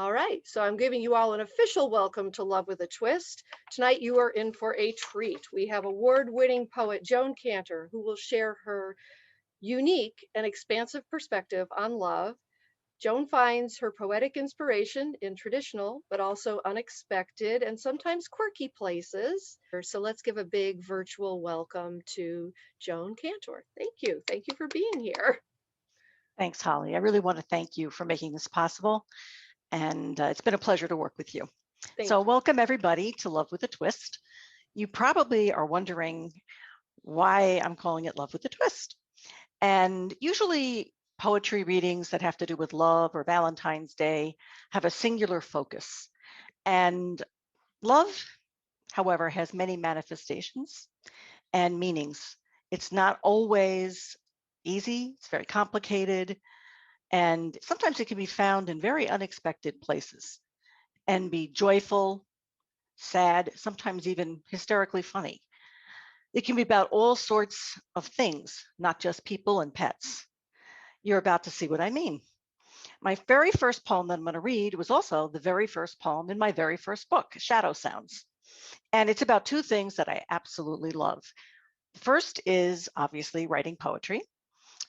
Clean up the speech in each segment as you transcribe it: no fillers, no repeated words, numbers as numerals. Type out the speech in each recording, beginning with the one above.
All right, so I'm giving you all an official welcome to Love with a Twist. Tonight you are in for a treat. We have award-winning poet Joan Kantor, who will share her unique and expansive perspective on love. Joan finds her poetic inspiration in traditional, but also unexpected and sometimes quirky places. So let's give a big virtual welcome to Joan Kantor. Thank you. Thank you for being here. Thanks, Holly. I really want to thank you for making this possible, and it's been a pleasure to work with you. Thank So you. welcome everybody to Love with a Twist. You probably are wondering why I'm calling it Love with a Twist. And usually poetry readings that have to do with love or Valentine's Day have a singular focus. And love, however, has many manifestations and meanings. It's not always easy, it's very complicated, and sometimes it can be found in very unexpected places and be joyful, sad, sometimes even hysterically funny. It can be about all sorts of things, not just people and pets. You're about to see what I mean. My very first poem that I'm going to read was also the very first poem in my very first book, Shadow Sounds. And it's about two things that I absolutely love. The first is obviously writing poetry,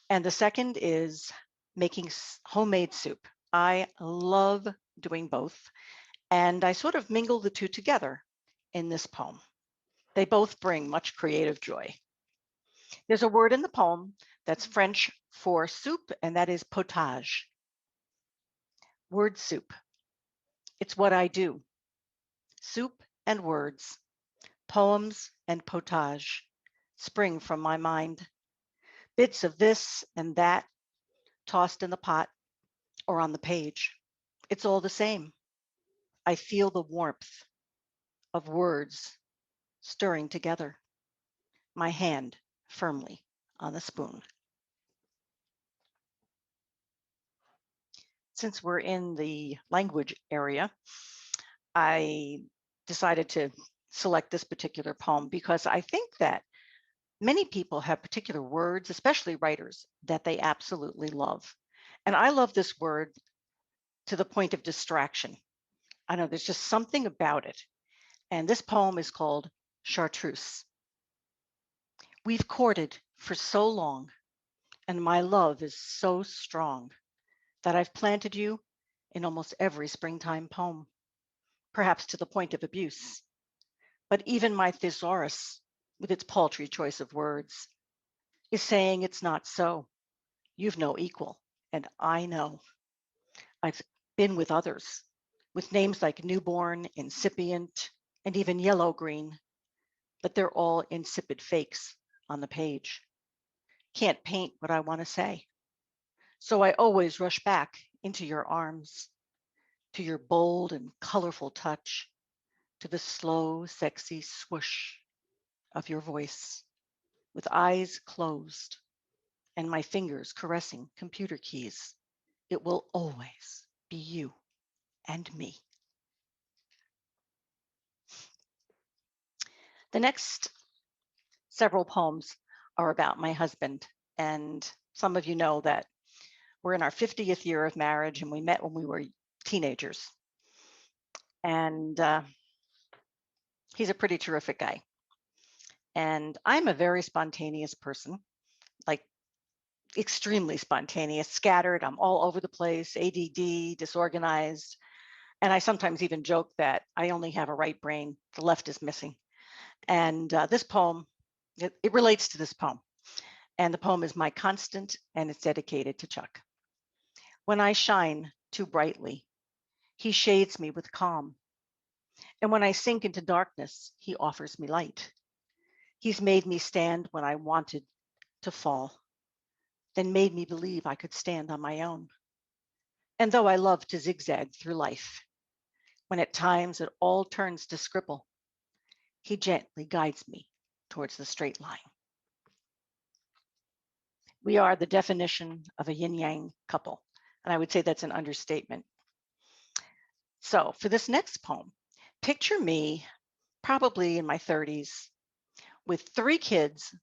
and the second is making homemade soup. I love doing both, and I sort of mingle the two together in this poem. They both bring much creative joy. There's a word in the poem that's French for soup, and that is potage. Word soup. It's what I do. Soup and words, poems and potage spring from my mind. Bits of this and that tossed in the pot or on the page. It's all the same. I feel the warmth of words stirring together, my hand firmly on the spoon. Since we're in the language area, I decided to select this particular poem because I think that many people have particular words, especially writers, that they absolutely love. And I love this word to the point of distraction. I know there's just something about it. And this poem is called Chartreuse. We've courted for so long, and my love is so strong that I've planted you in almost every springtime poem, perhaps to the point of abuse. But even my thesaurus, with its paltry choice of words, is saying it's not so. You've no equal, and I know. I've been with others, with names like newborn, incipient, and even yellow green, but they're all insipid fakes on the page. Can't paint what I want to say. So I always rush back into your arms, to your bold and colorful touch, to the slow, sexy swoosh of your voice, with eyes closed and my fingers caressing computer keys. It will always be you and me. The next several poems are about my husband, and some of you know that we're in our 50th year of marriage, and we met when we were teenagers. And he's a pretty terrific guy. And I'm a very spontaneous person, like extremely spontaneous, scattered. I'm all over the place, ADD, disorganized. And I sometimes even joke that I only have a right brain, the left is missing. And this poem, it relates to this poem. And the poem is My Constant, and it's dedicated to Chuck. When I shine too brightly, he shades me with calm. And when I sink into darkness, he offers me light. He's made me stand when I wanted to fall, then made me believe I could stand on my own. And though I love to zigzag through life, when at times it all turns to scribble, he gently guides me towards the straight line. We are the definition of a yin-yang couple, and I would say that's an understatement. So for this next poem, picture me probably in my 30s with 3 kids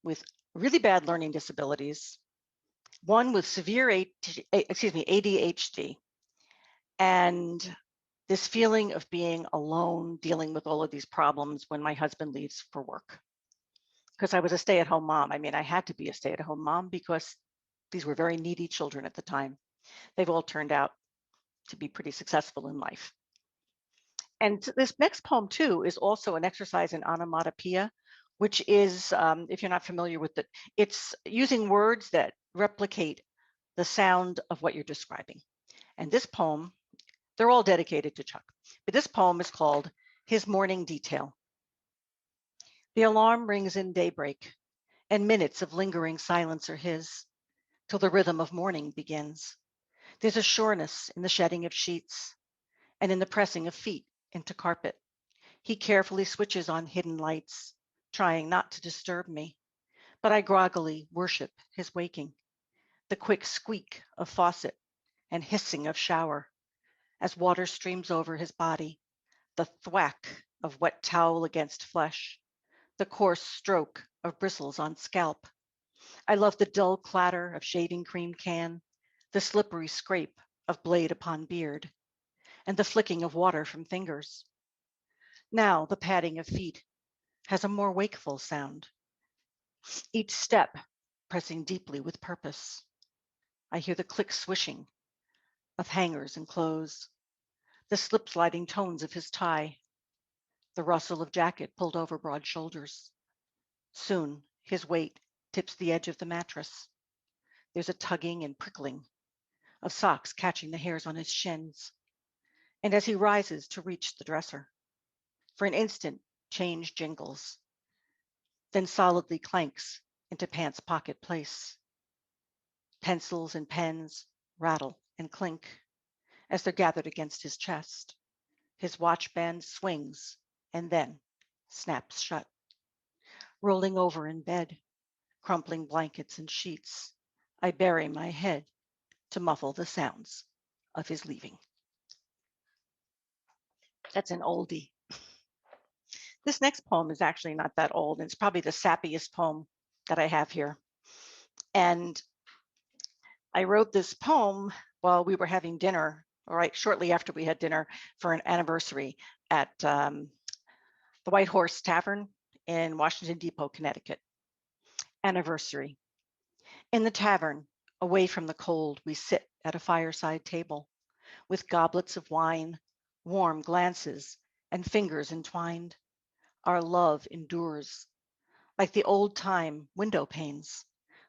with really bad learning disabilities, one with severe ADHD, and this feeling of being alone, dealing with all of these problems when my husband leaves for work. Because I was a stay-at-home mom. I mean, I had to be a stay-at-home mom because these were very needy children at the time. They've all turned out to be pretty successful in life. And this next poem, too, is also an exercise in onomatopoeia, which is, if you're not familiar with it, it's using words that replicate the sound of what you're describing. And this poem, they're all dedicated to Chuck, but this poem is called His Morning Detail. The alarm rings in daybreak, and minutes of lingering silence are his, till the rhythm of morning begins. There's a sureness in the shedding of sheets, and in the pressing of feet into carpet. He carefully switches on hidden lights, trying not to disturb me, but I groggily worship his waking. The quick squeak of faucet and hissing of shower as water streams over his body, the thwack of wet towel against flesh, the coarse stroke of bristles on scalp. I love the dull clatter of shaving cream can, the slippery scrape of blade upon beard, and the flicking of water from fingers. Now the padding of feet has a more wakeful sound, each step pressing deeply with purpose. I hear the click swishing of hangers and clothes, the slip sliding tones of his tie, the rustle of jacket pulled over broad shoulders. Soon his weight tips the edge of the mattress. There's a tugging and prickling of socks catching the hairs on his shins. And as he rises to reach the dresser, for an instant, change jingles, then solidly clanks into pants pocket place. Pencils and pens rattle and clink as they're gathered against his chest. His watch band swings and then snaps shut. Rolling over in bed, crumpling blankets and sheets, I bury my head to muffle the sounds of his leaving. That's an oldie. This next poem is actually not that old. It's probably the sappiest poem that I have here. And I wrote this poem while we were having dinner, right shortly after we had dinner for an anniversary at the White Horse Tavern in Washington Depot, Connecticut. Anniversary. In the tavern, away from the cold, we sit at a fireside table with goblets of wine, warm glances, and fingers entwined. Our love endures like the old time window panes,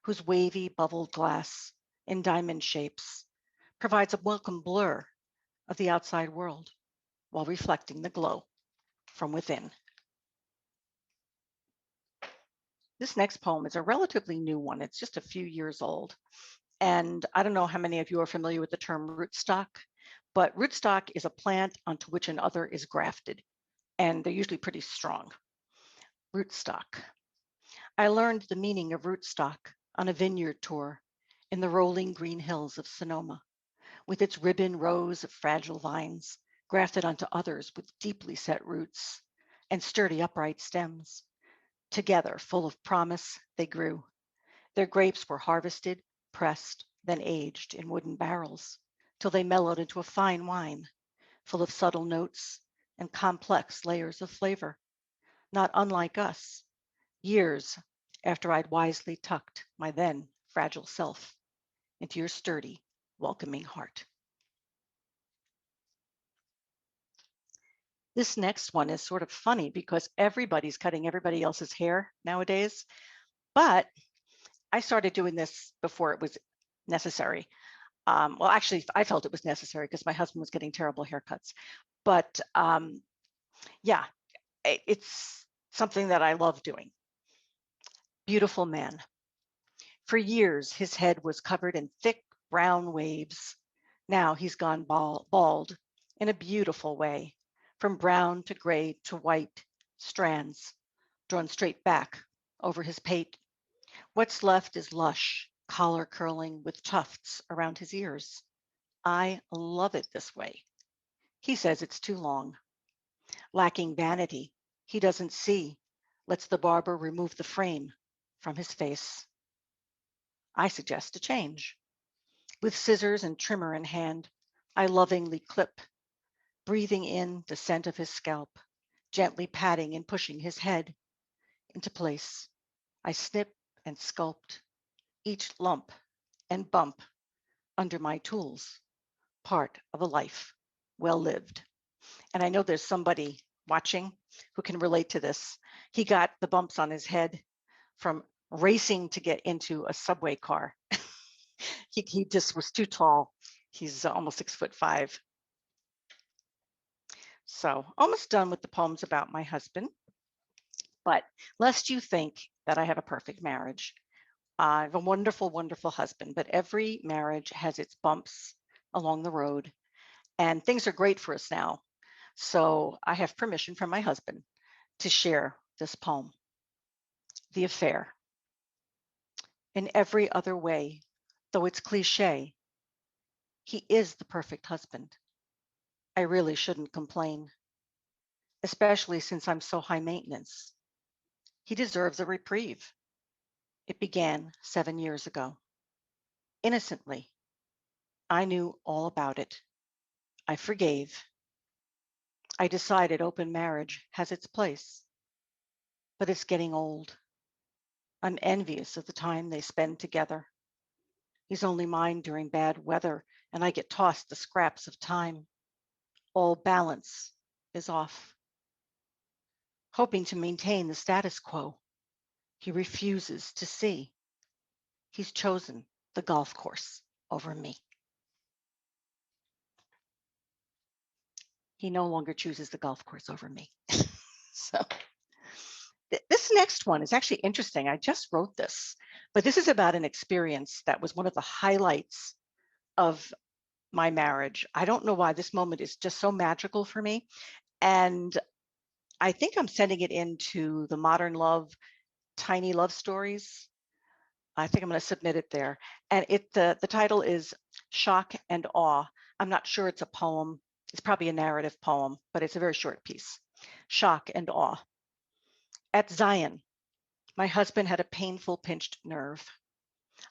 whose wavy bubbled glass in diamond shapes provides a welcome blur of the outside world while reflecting the glow from within. This next poem is a relatively new one. It's just a few years old. And I don't know how many of you are familiar with the term rootstock, but rootstock is a plant onto which another is grafted, and they're usually pretty strong. Rootstock. I learned the meaning of rootstock on a vineyard tour in the rolling green hills of Sonoma, with its ribbon rows of fragile vines grafted onto others with deeply set roots and sturdy upright stems. Together, full of promise, they grew. Their grapes were harvested, pressed, then aged in wooden barrels till they mellowed into a fine wine, full of subtle notes and complex layers of flavor, not unlike us, years after I'd wisely tucked my then fragile self into your sturdy, welcoming heart. This next one is sort of funny because everybody's cutting everybody else's hair nowadays, but I started doing this before it was necessary. Well, actually, I felt it was necessary because my husband was getting terrible haircuts. But yeah, it's something that I love doing. Beautiful man. For years, his head was covered in thick brown waves. Now he's gone bald in a beautiful way, from brown to gray to white strands drawn straight back over his pate. What's left is lush, collar curling with tufts around his ears. I love it this way. He says it's too long. Lacking vanity, he doesn't see, lets the barber remove the frame from his face. I suggest a change. With scissors and trimmer in hand, I lovingly clip, breathing in the scent of his scalp, gently patting and pushing his head into place. I snip and sculpt each lump and bump under my tools, part of a life well lived. And I know there's somebody watching who can relate to this. He got the bumps on his head from racing to get into a subway car. He just was too tall. He's almost 6'5". So almost done with the poems about my husband. But lest you think that I have a perfect marriage, I have a wonderful, wonderful husband, but every marriage has its bumps along the road, and things are great for us now. So I have permission from my husband to share this poem, The Affair. In every other way, though it's cliche, he is the perfect husband. I really shouldn't complain, especially since I'm so high maintenance. He deserves a reprieve. It began 7 years ago. Innocently, I knew all about it. I forgave. I decided open marriage has its place, but it's getting old. I'm envious of the time they spend together. He's only mine during bad weather, and I get tossed the scraps of time. All balance is off. Hoping to maintain the status quo, he refuses to see. He's chosen the golf course over me. He no longer chooses the golf course over me. So this next one is actually interesting. I just wrote this, but this is about an experience that was one of the highlights of my marriage. I don't know why this moment is just so magical for me. And I think I'm sending it into the Modern Love Tiny Love Stories. I think I'm going to submit it there. And the title is Shock and Awe. I'm not sure it's a poem. It's probably a narrative poem, but it's a very short piece. Shock and Awe. At Zion, my husband had a painful pinched nerve.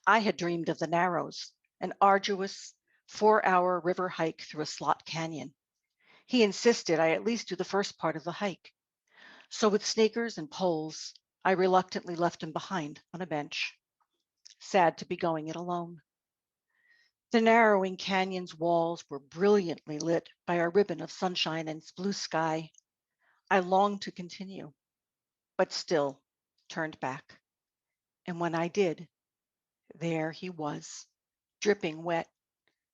I had dreamed of the Narrows, an arduous 4-hour river hike through a slot canyon. He insisted I at least do the first part of the hike. So with sneakers and poles, I reluctantly left him behind on a bench, sad to be going it alone. The narrowing canyon's walls were brilliantly lit by a ribbon of sunshine and blue sky. I longed to continue, but still turned back. And when I did, there he was, dripping wet,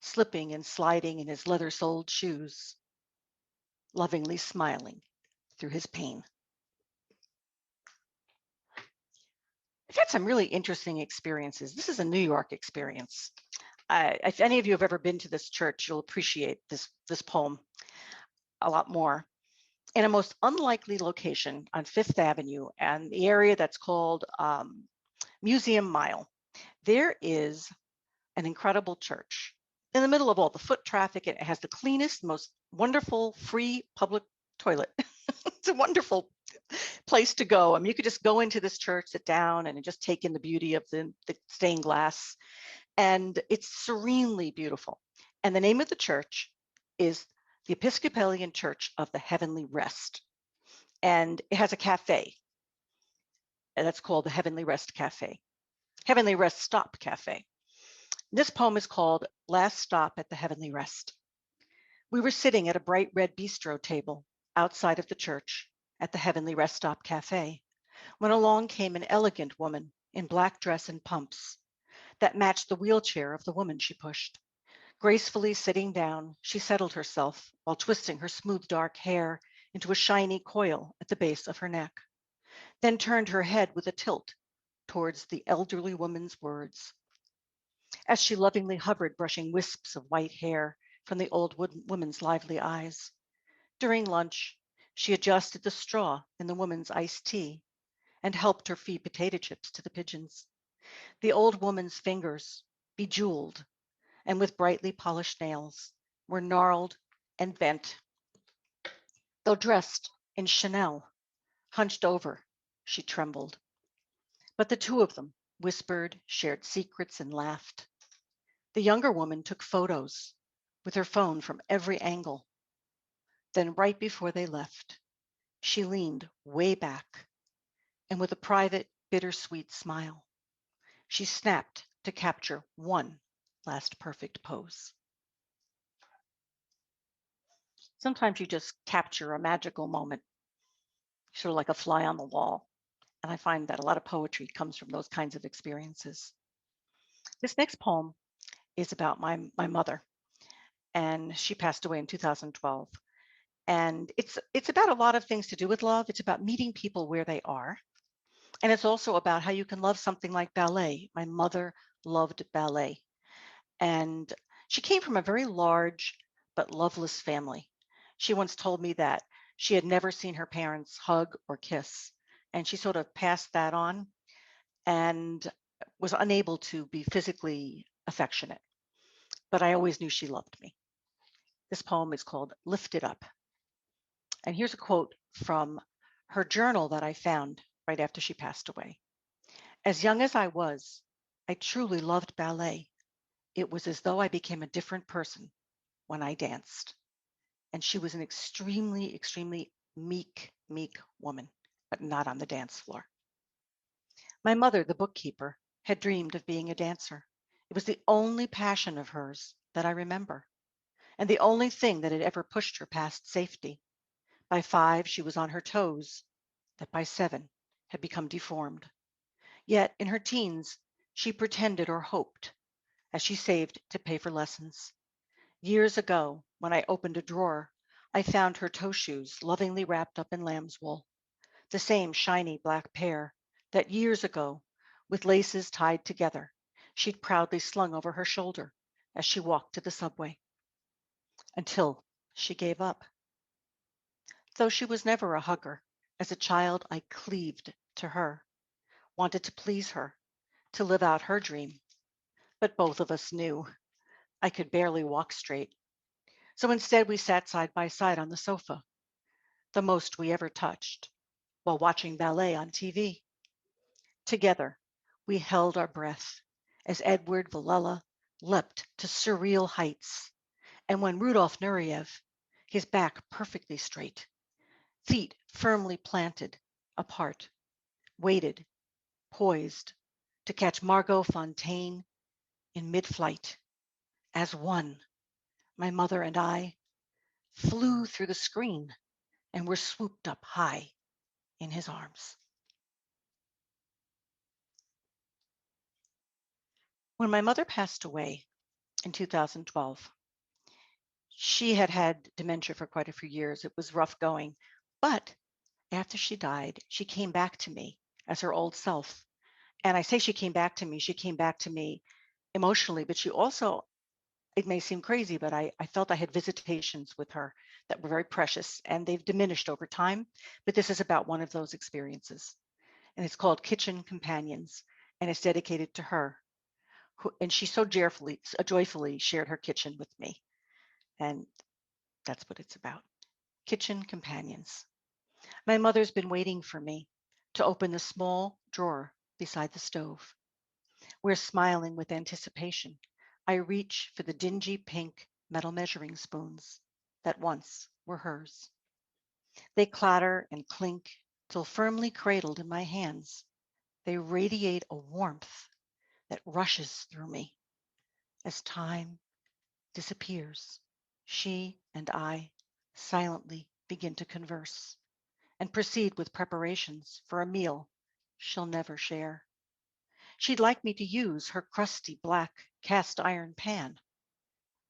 slipping and sliding in his leather-soled shoes, lovingly smiling through his pain. I've had some really interesting experiences. This is a New York experience. If any of you have ever been to this church, you'll appreciate this poem a lot more. In a most unlikely location on Fifth Avenue and the area that's called Museum Mile, there is an incredible church in the middle of all the foot traffic. It has the cleanest, most wonderful free public toilet. It's a wonderful place to go. I mean, you could just go into this church, sit down, and just take in the beauty of the stained glass. And it's serenely beautiful. And the name of the church is the Episcopalian Church of the Heavenly Rest. And it has a cafe, and that's called the Heavenly Rest Cafe, Heavenly Rest Stop Cafe. This poem is called Last Stop at the Heavenly Rest. We were sitting at a bright red bistro table outside of the church at the Heavenly Rest Stop Cafe when along came an elegant woman in black dress and pumps that matched the wheelchair of the woman she pushed. Gracefully sitting down, she settled herself while twisting her smooth dark hair into a shiny coil at the base of her neck, then turned her head with a tilt towards the elderly woman's words. As she lovingly hovered, brushing wisps of white hair from the old woman's lively eyes. During lunch, she adjusted the straw in the woman's iced tea and helped her feed potato chips to the pigeons. The old woman's fingers, bejeweled and with brightly polished nails, were gnarled and bent. Though dressed in Chanel, hunched over, she trembled. But the two of them whispered, shared secrets, and laughed. The younger woman took photos, with her phone from every angle. Then right before they left, she leaned way back and with a private, bittersweet smile, she snapped to capture one last perfect pose. Sometimes you just capture a magical moment, sort of like a fly on the wall. And I find that a lot of poetry comes from those kinds of experiences. This next poem is about my mother, and she passed away in 2012. And it's about a lot of things to do with love. It's about meeting people where they are. And it's also about how you can love something like ballet. My mother loved ballet. And she came from a very large but loveless family. She once told me that she had never seen her parents hug or kiss. And she sort of passed that on and was unable to be physically affectionate. But I always knew she loved me. This poem is called Lift It Up. And here's a quote from her journal that I found right after she passed away. As young as I was, I truly loved ballet. It was as though I became a different person when I danced. And she was an extremely, extremely meek woman, but not on the dance floor. My mother, the bookkeeper, had dreamed of being a dancer. It was the only passion of hers that I remember, and the only thing that had ever pushed her past safety. By 5, she was on her toes, that by 7 had become deformed. Yet in her teens, she pretended or hoped as she saved to pay for lessons. Years ago, when I opened a drawer, I found her toe shoes lovingly wrapped up in lamb's wool, the same shiny black pair that years ago, with laces tied together, she'd proudly slung over her shoulder as she walked to the subway, until she gave up. Though she was never a hugger, as a child I cleaved to her, wanted to please her, to live out her dream. But both of us knew I could barely walk straight. So instead, we sat side by side on the sofa, the most we ever touched, while watching ballet on TV. Together, we held our breath as Edward Villela leapt to surreal heights. And when Rudolf Nureyev, his back perfectly straight, feet firmly planted, apart, waited, poised, to catch Margot Fontaine in mid-flight, as one, my mother and I flew through the screen and were swooped up high in his arms. When my mother passed away in 2012, she had had dementia for quite a few years. It was rough going. But after she died, she came back to me as her old self. And I say she came back to me emotionally, but she also, it may seem crazy, but I felt I had visitations with her that were very precious and they've diminished over time. But this is about one of those experiences. And it's called Kitchen Companions. And it's dedicated to her. And she so joyfully shared her kitchen with me. And that's what it's about. Kitchen Companions. My mother's been waiting for me to open the small drawer beside the stove. We're smiling with anticipation. I reach for the dingy pink metal measuring spoons that once were hers. They clatter and clink till firmly cradled in my hands. They radiate a warmth that rushes through me as time disappears. She and I silently begin to converse and proceed with preparations for a meal she'll never share. She'd like me to use her crusty black cast iron pan,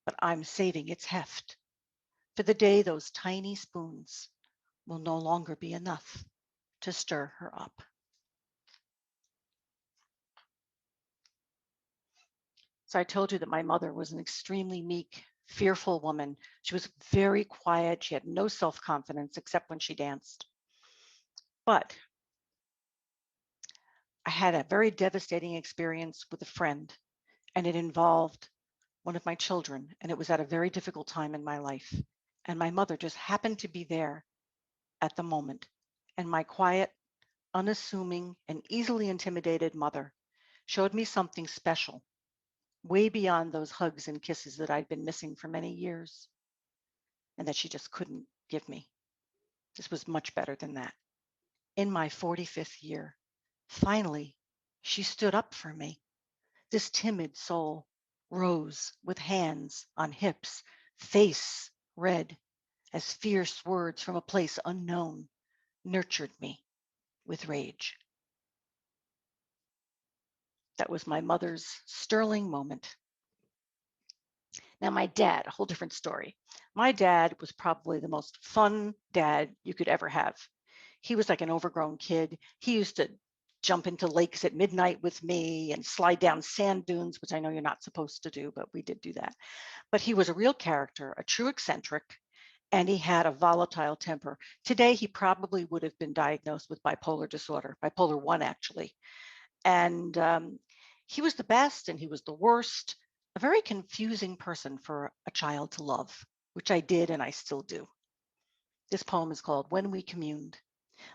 but I'm saving its heft for the day those tiny spoons will no longer be enough to stir her up. So I told you that my mother was an extremely meek, fearful woman. She was very quiet. She had no self-confidence except when she danced. But I had a very devastating experience with a friend, and it involved one of my children, and it was at a very difficult time in my life. And my mother just happened to be there at the moment. And my quiet, unassuming, and easily intimidated mother showed me something special way beyond those hugs and kisses that I'd been missing for many years and that she just couldn't give me. This was much better than that. In my 45th year, finally, she stood up for me. This timid soul rose with hands on hips, face red, as fierce words from a place unknown nurtured me with rage. That was my mother's sterling moment. Now, my dad, a whole different story. My dad was probably the most fun dad you could ever have. He was like an overgrown kid. He used to jump into lakes at midnight with me and slide down sand dunes, which I know you're not supposed to do, but we did do that. But he was a real character, a true eccentric, and he had a volatile temper. Today, he probably would have been diagnosed with bipolar disorder, bipolar 1, actually. And he was the best and he was the worst, a very confusing person for a child to love, which I did and I still do. This poem is called When We Communed.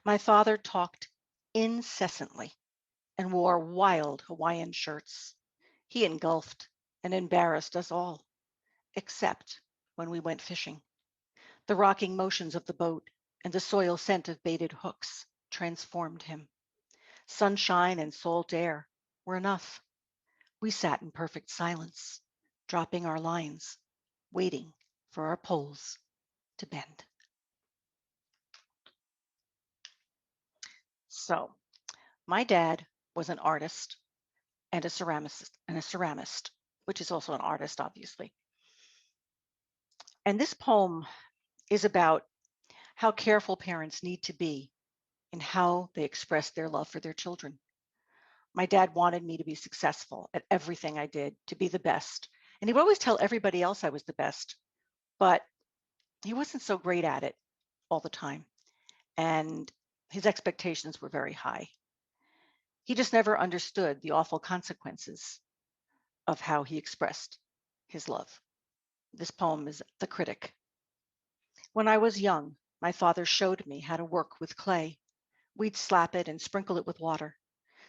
My father talked incessantly and wore wild Hawaiian shirts. He engulfed and embarrassed us all, except when we went fishing. The rocking motions of the boat and the soil scent of baited hooks transformed him. Sunshine and salt air were enough. We sat in perfect silence, dropping our lines, waiting for our poles to bend. So, my dad was an artist and a ceramist, which is also an artist, obviously. And this poem is about how careful parents need to be in how they express their love for their children. My dad wanted me to be successful at everything I did, to be the best. And he would always tell everybody else I was the best, but he wasn't so great at it all the time. And his expectations were very high. He just never understood the awful consequences of how he expressed his love. This poem is The Critic. When I was young, my father showed me how to work with clay. We'd slap it and sprinkle it with water.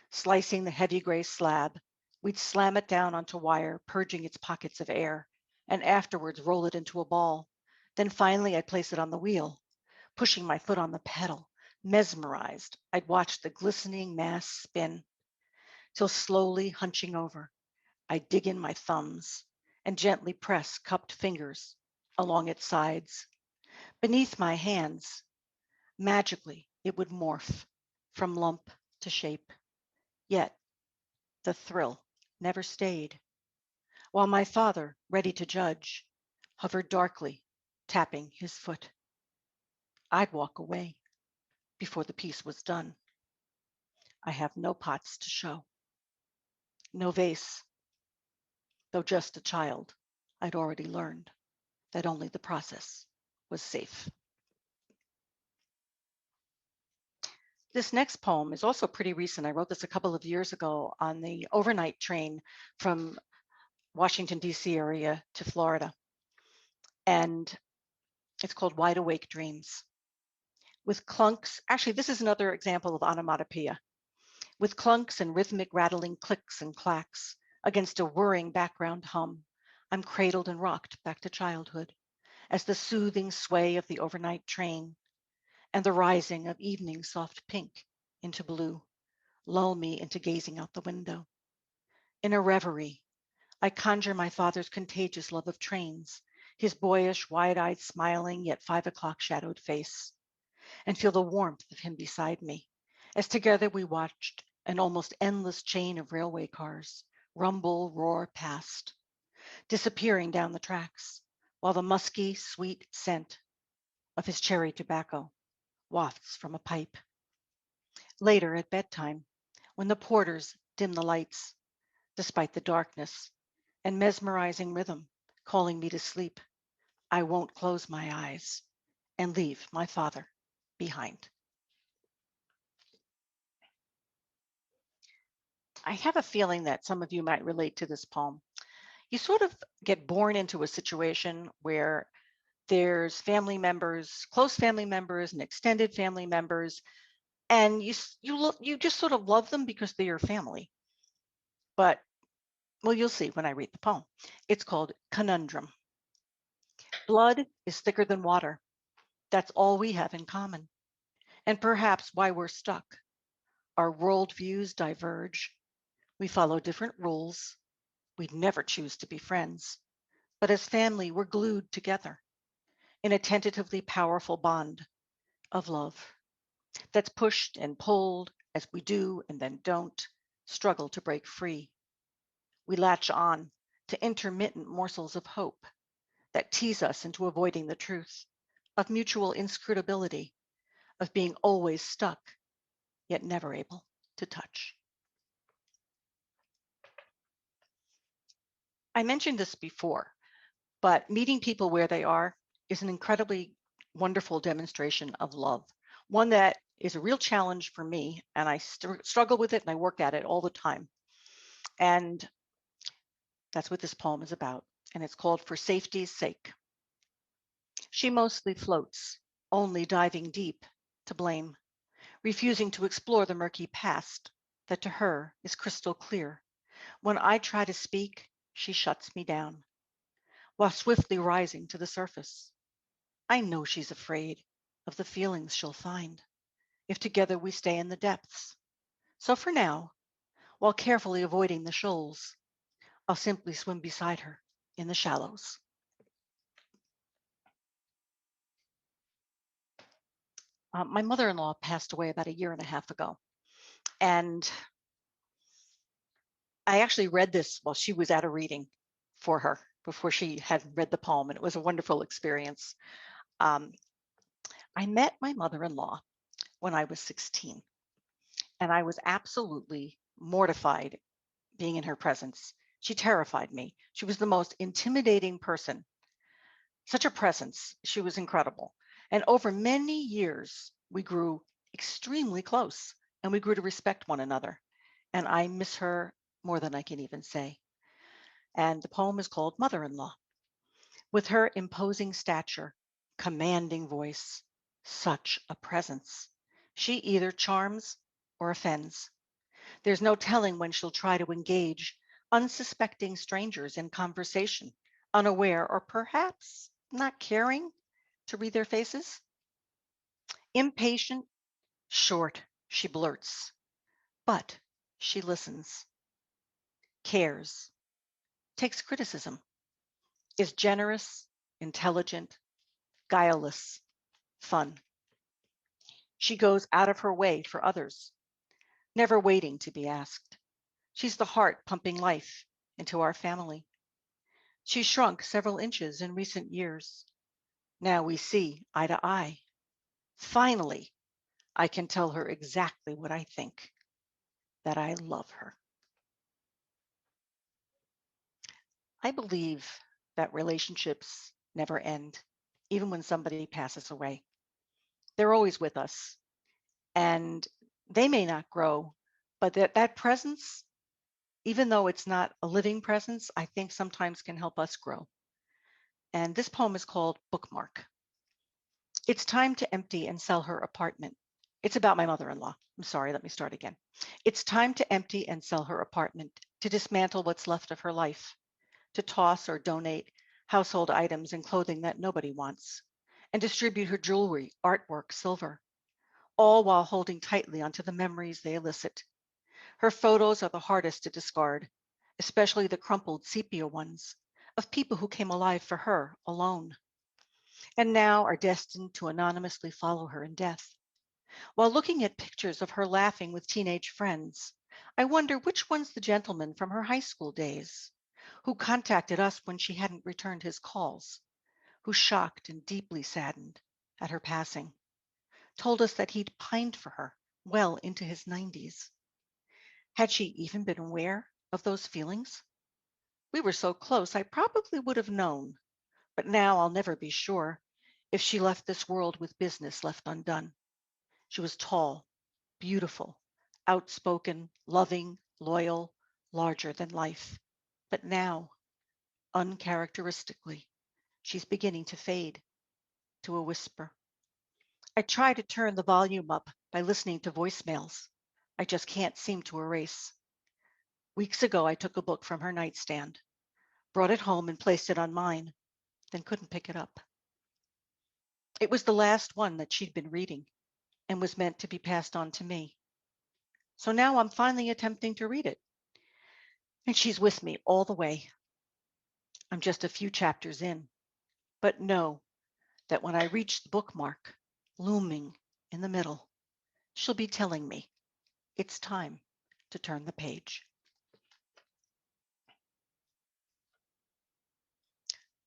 Slicing the heavy gray slab, we'd slam it down onto wire, purging its pockets of air, and afterwards roll it into a ball. Then finally, I'd place it on the wheel, pushing my foot on the pedal. Mesmerized, I'd watch the glistening mass spin, till slowly hunching over, I'd dig in my thumbs and gently press cupped fingers along its sides. Beneath my hands, magically, it would morph from lump to shape. Yet the thrill never stayed, while my father, ready to judge, hovered darkly, tapping his foot. I'd walk away before the piece was done. I have no pots to show, no vase, though just a child, I'd already learned that only the process was safe. This next poem is also pretty recent. I wrote this a couple of years ago on the overnight train from Washington, D.C. area to Florida. And it's called Wide Awake Dreams. With clunks, actually, this is another example of onomatopoeia. With clunks and rhythmic rattling clicks and clacks against a whirring background hum, I'm cradled and rocked back to childhood as the soothing sway of the overnight train and the rising of evening soft pink into blue lull me into gazing out the window. In a reverie, I conjure my father's contagious love of trains, his boyish, wide-eyed, smiling, yet 5 o'clock shadowed face, and feel the warmth of him beside me, as together we watched an almost endless chain of railway cars rumble, roar past, disappearing down the tracks, while the musky, sweet scent of his cherry tobacco wafts from a pipe. Later at bedtime, when the porters dim the lights, despite the darkness and mesmerizing rhythm calling me to sleep, I won't close my eyes and leave my father behind. I have a feeling that some of you might relate to this poem. You sort of get born into a situation where there's family members, close family members and extended family members, and you just sort of love them because they're your family. But Well, you'll see when I read the poem. It's called Conundrum. Blood is thicker than water. That's all we have in common. And perhaps why we're stuck. Our worldviews diverge. We follow different rules. We'd never choose to be friends. But as family, we're glued together in a tentatively powerful bond of love that's pushed and pulled as we do and then don't struggle to break free. We latch on to intermittent morsels of hope that tease us into avoiding the truth, of mutual inscrutability, of being always stuck, yet never able to touch. I mentioned this before, but meeting people where they are is an incredibly wonderful demonstration of love, one that is a real challenge for me, and I struggle with it and I work at it all the time. And that's what this poem is about. And it's called For Safety's Sake. She mostly floats, only diving deep to blame, refusing to explore the murky past that to her is crystal clear. When I try to speak, she shuts me down while swiftly rising to the surface. I know she's afraid of the feelings she'll find if together we stay in the depths. So for now, while carefully avoiding the shoals, I'll simply swim beside her in the shallows. My mother in law passed away about a year and a half ago. And I actually read this while she was at a reading for her before she had read the poem. And it was a wonderful experience. Um, I met my mother in law when I was 16, and I was absolutely mortified being in her presence. She terrified me. She was the most intimidating person, such a presence. She was incredible. And over many years, we grew extremely close and we grew to respect one another. And I miss her more than I can even say. And the poem is called Mother in Law. With her imposing stature, commanding voice, such a presence, she either charms or offends. There's no telling when she'll try to engage unsuspecting strangers in conversation, unaware or perhaps not caring to read their faces. Impatient, short, she blurts, but she listens, cares, takes criticism, is generous, intelligent, guileless, fun. She goes out of her way for others, never waiting to be asked. She's the heart pumping life into our family. She shrunk several inches in recent years. Now we see eye to eye. Finally, I can tell her exactly what I think, that I love her. I believe that relationships never end, even when somebody passes away. They're always with us, and they may not grow, but that presence, even though it's not a living presence, I think sometimes can help us grow. And this poem is called Bookmark. It's time to empty and sell her apartment. It's about my mother in law. I'm sorry, let me start again. It's time to empty and sell her apartment, to dismantle what's left of her life, to toss or donate household items and clothing that nobody wants, and distribute her jewelry, artwork, silver, all while holding tightly onto the memories they elicit. Her photos are the hardest to discard, especially the crumpled sepia ones of people who came alive for her alone, and now are destined to anonymously follow her in death. While looking at pictures of her laughing with teenage friends, I wonder which one's the gentleman from her high school days who contacted us when she hadn't returned his calls, who shocked and deeply saddened at her passing, told us that he'd pined for her well into his 90s. Had she even been aware of those feelings? We were so close, I probably would have known, but now I'll never be sure if she left this world with business left undone. She was tall, beautiful, outspoken, loving, loyal, larger than life. But now, uncharacteristically, she's beginning to fade to a whisper. I try to turn the volume up by listening to voicemails. I just can't seem to erase. Weeks ago, I took a book from her nightstand, brought it home and placed it on mine, then couldn't pick it up. It was the last one that she'd been reading and was meant to be passed on to me. So now I'm finally attempting to read it, and she's with me all the way. I'm just a few chapters in, but know that when I reach the bookmark, looming in the middle, she'll be telling me it's time to turn the page.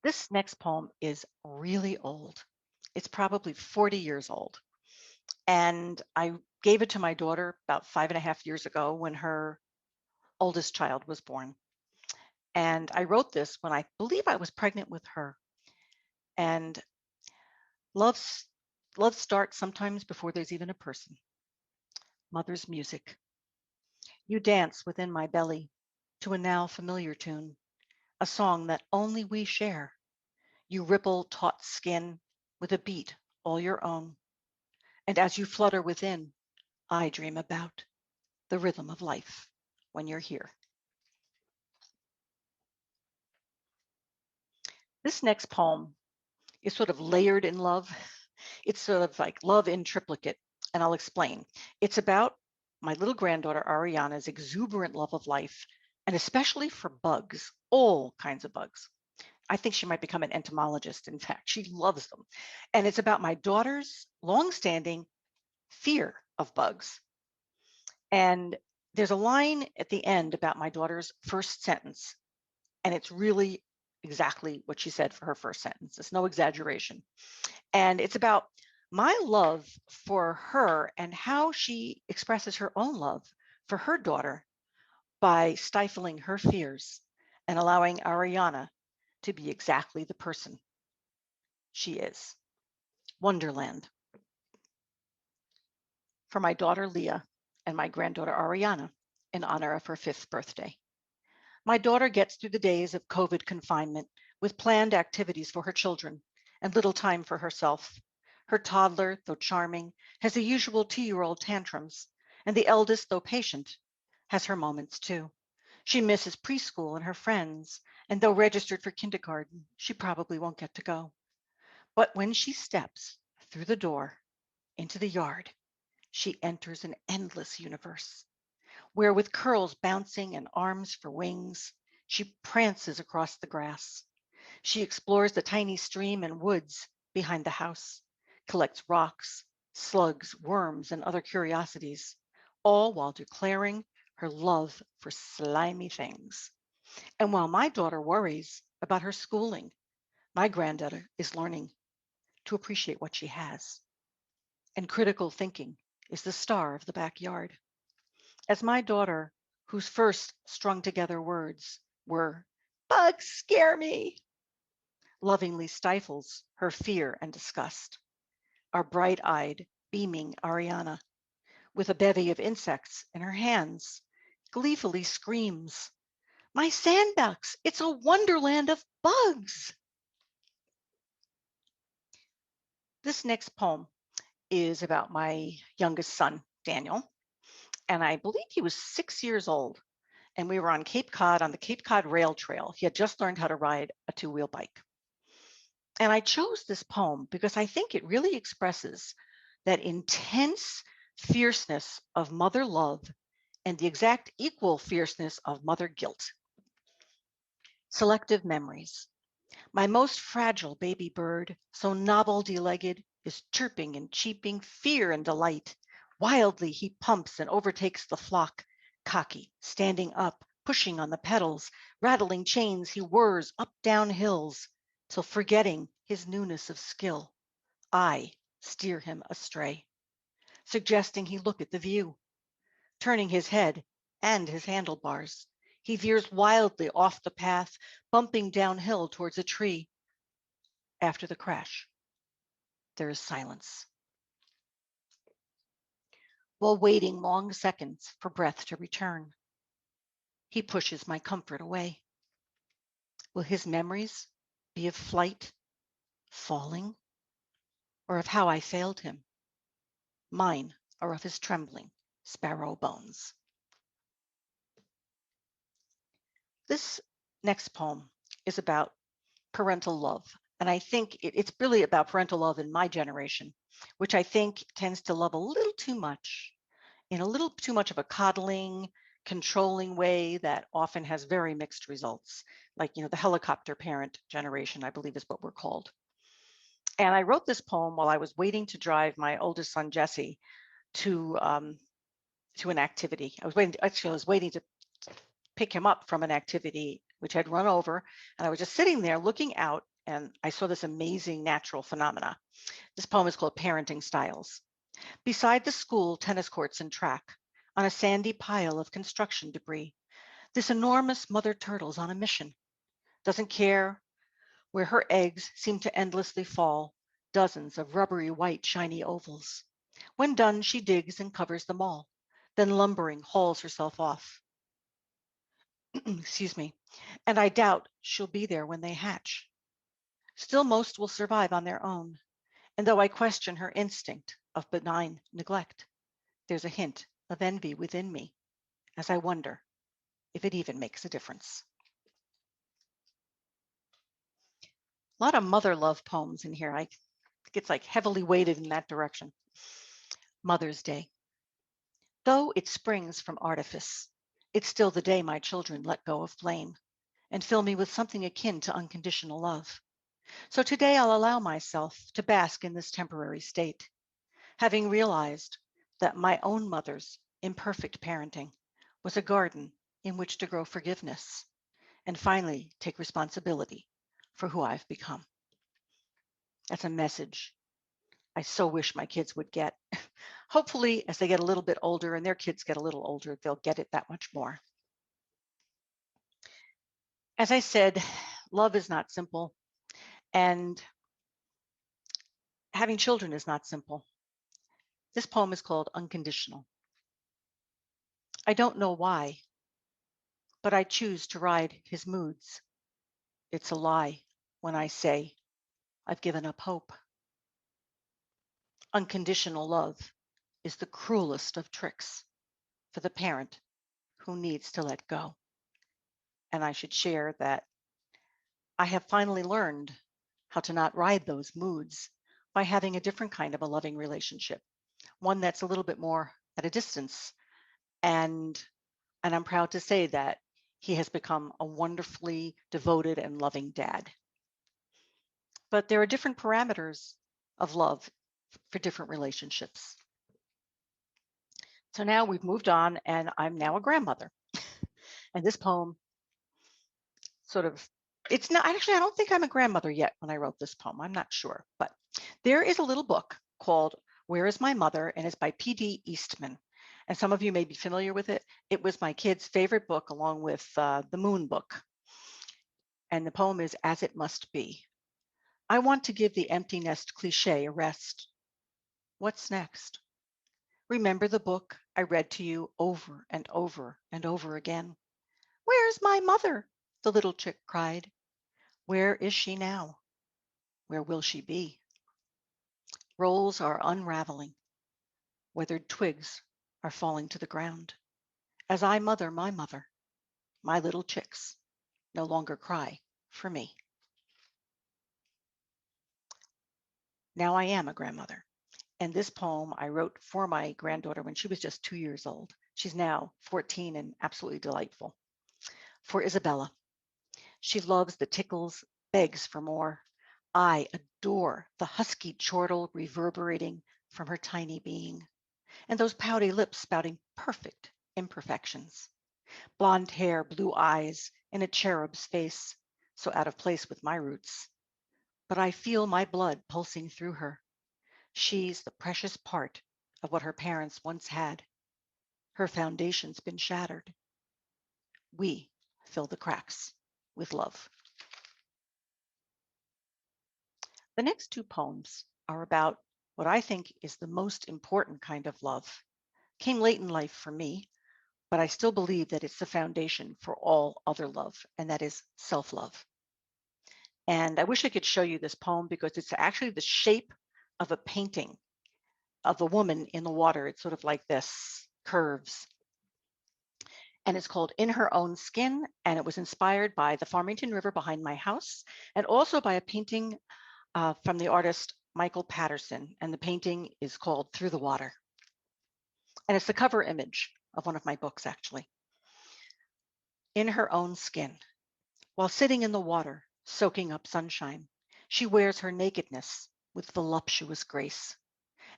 This next poem is really old. It's probably 40 years old. And I gave it to my daughter about 5.5 years ago when her oldest child was born. And I wrote this when I believe I was pregnant with her. And love, love starts sometimes before there's even a person. Mother's music. You dance within my belly to a now familiar tune, a song that only we share. You ripple taut skin with a beat all your own. And as you flutter within, I dream about the rhythm of life when you're here. This next poem is sort of layered in love. It's sort of like love in triplicate, and I'll explain. It's about my little granddaughter Ariana's exuberant love of life, and especially for bugs, all kinds of bugs. I think she might become an entomologist. In fact, she loves them. And it's about my daughter's longstanding fear of bugs. And there's a line at the end about my daughter's first sentence, and it's really exactly what she said for her first sentence. It's no exaggeration. And it's about my love for her and how she expresses her own love for her daughter by stifling her fears and allowing Ariana to be exactly the person she is. Wonderland. For my daughter Leah and my granddaughter Ariana in honor of her 5th birthday. My daughter gets through the days of COVID confinement with planned activities for her children and little time for herself. Her toddler, though charming, has the usual 2-year-old tantrums, and the eldest, though patient, has her moments too. She misses preschool and her friends, and though registered for kindergarten, she probably won't get to go. But when she steps through the door into the yard, she enters an endless universe where, with curls bouncing and arms for wings, she prances across the grass. She explores the tiny stream and woods behind the house, collects rocks, slugs, worms, and other curiosities, all while declaring her love for slimy things. And while my daughter worries about her schooling, my granddaughter is learning to appreciate what she has. And critical thinking is the star of the backyard. As my daughter, whose first strung together words were, "Bugs scare me," lovingly stifles her fear and disgust, our bright eyed, beaming Ariana, with a bevy of insects in her hands, gleefully screams, "My sandbox! It's a wonderland of bugs!" This next poem is about my youngest son, Daniel, and I believe he was 6 years old. And we were on Cape Cod on the Cape Cod Rail Trail. He had just learned how to ride a 2-wheel bike. And I chose this poem because I think it really expresses that intense fierceness of mother love and the exact equal fierceness of mother guilt. Selective memories. My most fragile baby bird, so novelty-legged, is chirping and cheeping fear and delight. Wildly he pumps and overtakes the flock, cocky, standing up, pushing on the pedals, rattling chains he whirs up down hills, till forgetting his newness of skill, I steer him astray, suggesting he look at the view. Turning his head and his handlebars, he veers wildly off the path, bumping downhill towards a tree. After the crash, there is silence. While waiting long seconds for breath to return, he pushes my comfort away. Will his memories be of flight, falling, or of how I failed him? Mine are of his trembling sparrow bones. This next poem is about parental love. And I think it's really about parental love in my generation, which I think tends to love a little too much, in a little too much of a coddling, controlling way that often has very mixed results. Like, the helicopter parent generation, I believe is what we're called. And I wrote this poem while I was waiting to drive my oldest son, Jesse, to an activity. I was waiting to pick him up from an activity which had run over, and I was just sitting there looking out, and I saw this amazing natural phenomena. This poem is called Parenting Styles. Beside the school tennis courts and track, on a sandy pile of construction debris, this enormous mother turtle's on a mission. Doesn't care where her eggs seem to endlessly fall, dozens of rubbery white shiny ovals. When done, she digs and covers them all, then lumbering hauls herself off. Excuse me. And I doubt she'll be there when they hatch. Still, most will survive on their own. And though I question her instinct of benign neglect, there's a hint of envy within me as I wonder if it even makes a difference. A lot of mother love poems in here. I think it's like heavily weighted in that direction. Mother's Day. Though it springs from artifice, it's still the day my children let go of blame and fill me with something akin to unconditional love. So today I'll allow myself to bask in this temporary state, having realized that my own mother's imperfect parenting was a garden in which to grow forgiveness and finally take responsibility for who I've become. That's a message I so wish my kids would get. Hopefully, as they get a little bit older and their kids get a little older, they'll get it that much more. As I said, love is not simple, and having children is not simple. This poem is called Unconditional. I don't know why, but I choose to ride his moods. It's a lie when I say I've given up hope. Unconditional love is the cruelest of tricks for the parent who needs to let go. And I should share that I have finally learned how to not ride those moods by having a different kind of a loving relationship, one that's a little bit more at a distance. And I'm proud to say that he has become a wonderfully devoted and loving dad. But there are different parameters of love for different relationships. So now we've moved on, and I'm now a grandmother. And this poem sort of, it's not actually, I don't think I'm a grandmother yet when I wrote this poem. I'm not sure. But there is a little book called Where is My Mother? And it's by P.D. Eastman. And some of you may be familiar with it. It was my kid's favorite book, along with the Moon book. And the poem is As It Must Be. I want to give the empty nest cliche a rest. What's next? Remember the book I read to you over and over and over again? Where's my mother? The little chick cried. Where is she now? Where will she be? Rolls are unraveling. Withered twigs are falling to the ground. As I mother my mother, my little chicks no longer cry for me. Now I am a grandmother. And this poem I wrote for my granddaughter when she was just 2 years old. She's now 14 and absolutely delightful. For Isabella, she loves the tickles, begs for more. I adore the husky chortle reverberating from her tiny being, and those pouty lips spouting perfect imperfections. Blonde hair, blue eyes, and a cherub's face, so out of place with my roots. But I feel my blood pulsing through her. She's the precious part of what her parents once had. Her foundation's been shattered. We fill the cracks with love. The next two poems are about what I think is the most important kind of love. Came late in life for me, but I still believe that it's the foundation for all other love, and that is self-love. And I wish I could show you this poem because it's actually the shape of a painting of a woman in the water. It's sort of like this, curves. and it's called In Her Own Skin, and it was inspired by the Farmington River behind my house and also by a painting from the artist Michael Patterson, and the painting is called Through the Water. And it's the cover image of one of my books, actually. In her own skin, while sitting in the water, soaking up sunshine, she wears her nakedness with voluptuous grace.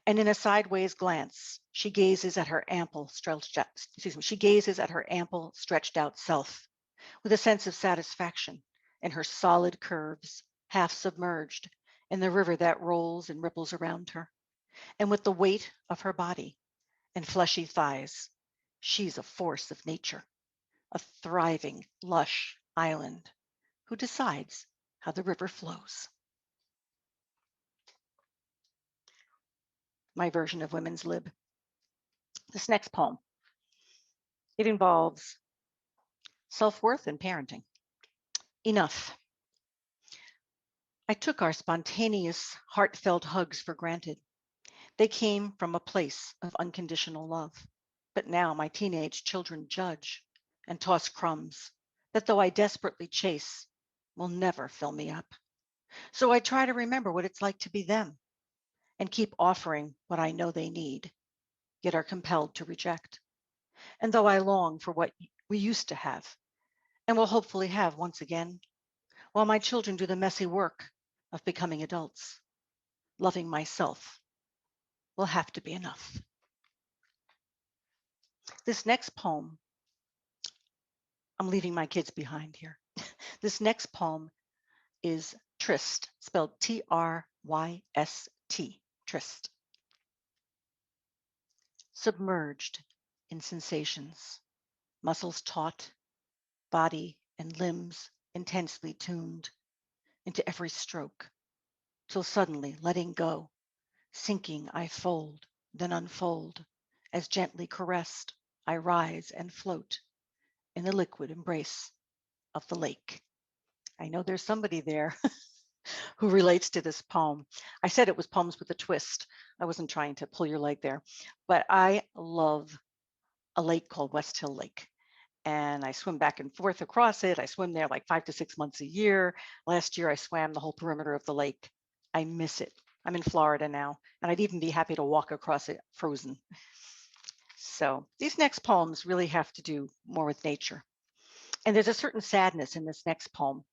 And in a sideways glance, she gazes at her ample stretched out self with a sense of satisfaction in her solid curves, half submerged in the river that rolls and ripples around her. And with the weight of her body and fleshy thighs, she's a force of nature, a thriving, lush island who decides how the river flows. My version of women's lib. This next poem, it involves self-worth and parenting. Enough. I took our spontaneous, heartfelt hugs for granted. They came from a place of unconditional love. But now my teenage children judge and toss crumbs that, though I desperately chase, will never fill me up. So I try to remember what it's like to be them and keep offering what I know they need, yet are compelled to reject. And though I long for what we used to have and will hopefully have once again, while my children do the messy work of becoming adults, loving myself will have to be enough. This next poem, I'm leaving my kids behind here. This next poem is Tryst, spelled Tryst, Tryst. Submerged in sensations, muscles taut, body and limbs intensely tuned into every stroke, till suddenly letting go, sinking I fold, then unfold, as gently caressed I rise and float in the liquid embrace of the lake. I know there's somebody there who relates to this poem. I said it was poems with a twist. I wasn't trying to pull your leg there, but I love a lake called West Hill Lake. And I swim back and forth across it. I swim there like 5 to 6 months a year. Last year, I swam the whole perimeter of the lake. I miss it. I'm in Florida now, and I'd even be happy to walk across it frozen. So these next poems really have to do more with nature. And there's a certain sadness in this next poem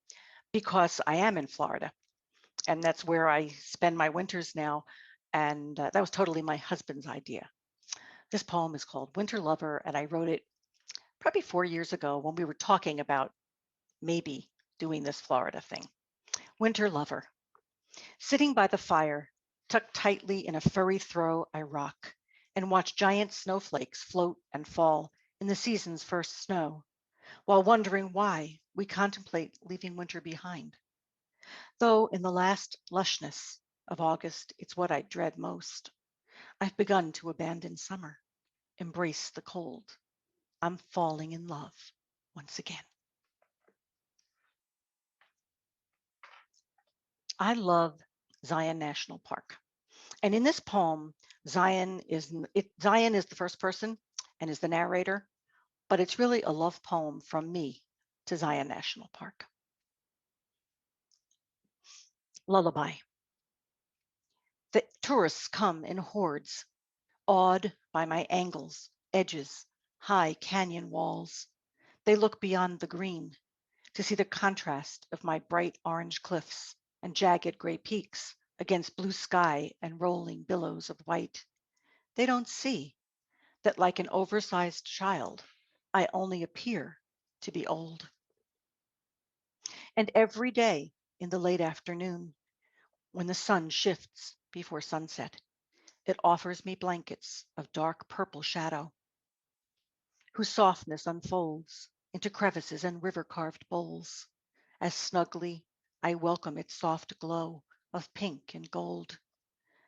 because I am in Florida, and that's where I spend my winters now. And that was totally my husband's idea. This poem is called Winter Lover, and I wrote it probably 4 years ago when we were talking about maybe doing this Florida thing. Winter Lover. Sitting by the fire, tucked tightly in a furry throw, I rock and watch giant snowflakes float and fall in the season's first snow, while wondering why we contemplate leaving winter behind. Though in the last lushness of August, it's what I dread most. I've begun to abandon summer, embrace the cold. I'm falling in love once again. I love Zion National Park. And in this poem, Zion is the first person and is the narrator, but it's really a love poem from me to Zion National Park. Lullaby. The tourists come in hordes, awed by my angles, edges, high canyon walls. They look beyond the green to see the contrast of my bright orange cliffs and jagged gray peaks against blue sky and rolling billows of white. They don't see that, like an oversized child, I only appear to be old. And every day in the late afternoon, when the sun shifts before sunset, it offers me blankets of dark purple shadow, whose softness unfolds into crevices and river-carved bowls, as snugly I welcome its soft glow of pink and gold,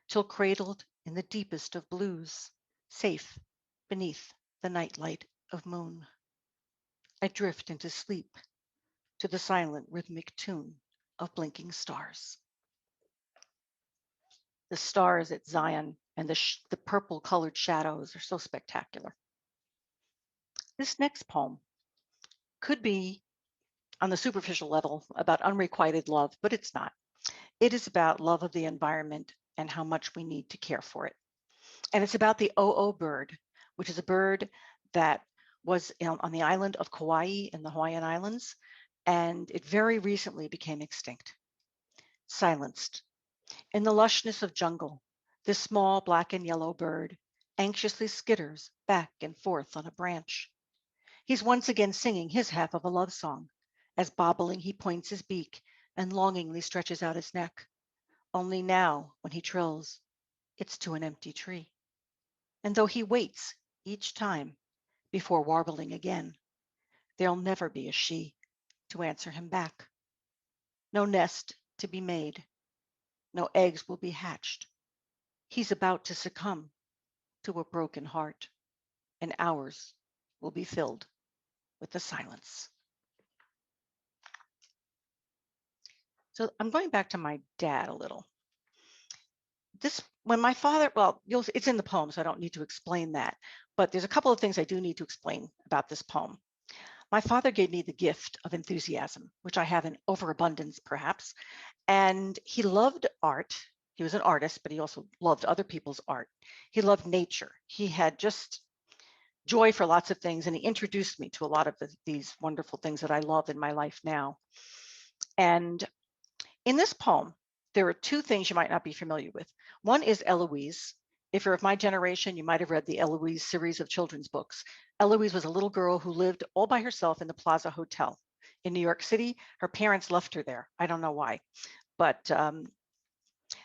till cradled in the deepest of blues, safe beneath the nightlight of moon, I drift into sleep to the silent rhythmic tune of blinking stars. The stars at Zion and the purple colored shadows are so spectacular. This next poem could be, on the superficial level, about unrequited love, but it's not. It is about love of the environment and how much we need to care for it. And it's about the o'o bird, which is a bird that was on the island of Kauai in the Hawaiian Islands, and it very recently became extinct. Silenced. In the lushness of jungle, this small black and yellow bird anxiously skitters back and forth on a branch. He's once again singing his half of a love song, as bobbling he points his beak and longingly stretches out his neck. Only now, when he trills, it's to an empty tree. And though he waits each time before warbling again, there'll never be a she to answer him back. No nest to be made, no eggs will be hatched. He's about to succumb to a broken heart, and ours will be filled with the silence. So I'm going back to my dad a little. When my father, well, it's in the poem, so I don't need to explain that. But there's a couple of things I do need to explain about this poem. My father gave me the gift of enthusiasm, which I have in overabundance, perhaps. And he loved art. He was an artist, but he also loved other people's art. He loved nature. He had just joy for lots of things, and he introduced me to a lot of these wonderful things that I love in my life now. And in this poem, there are two things you might not be familiar with. One is Eloise. If you're of my generation, you might have read the Eloise series of children's books. Eloise was a little girl who lived all by herself in the Plaza Hotel in New York City. Her parents left her there. I don't know why. But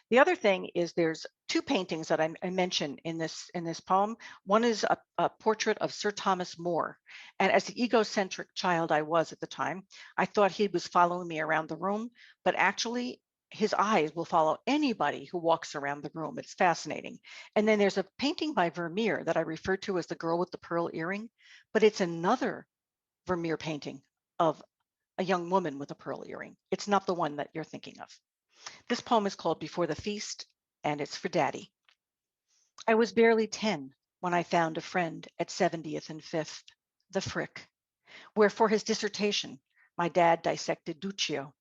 the other thing is there's two paintings that I mention in this poem. One is a portrait of Sir Thomas More. And as the egocentric child I was at the time, I thought he was following me around the room, but actually his eyes will follow anybody who walks around the room. It's fascinating. And then there's a painting by Vermeer that I refer to as the girl with the pearl earring, but it's another Vermeer painting of a young woman with a pearl earring. It's not the one that you're thinking of. This poem is called Before the Feast, and it's for Daddy. I was barely 10 when I found a friend at 70th and 5th, the Frick, where for his dissertation, my dad dissected Duccio.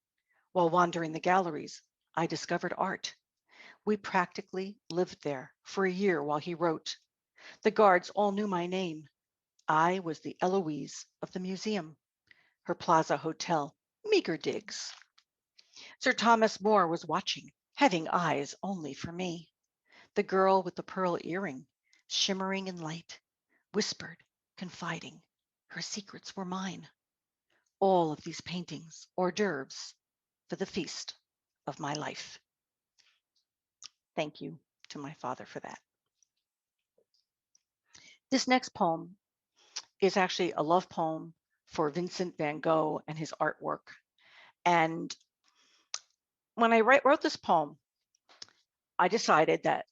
While wandering the galleries, I discovered art. We practically lived there for a year while he wrote. The guards all knew my name. I was the Eloise of the museum. Her Plaza Hotel, meager digs. Sir Thomas More was watching, having eyes only for me. The girl with the pearl earring, shimmering in light, whispered, confiding. Her secrets were mine. All of these paintings, hors d'oeuvres, for the feast of my life. Thank you to my father for that. This next poem is actually a love poem for Vincent van Gogh and his artwork. And when I wrote this poem, I decided that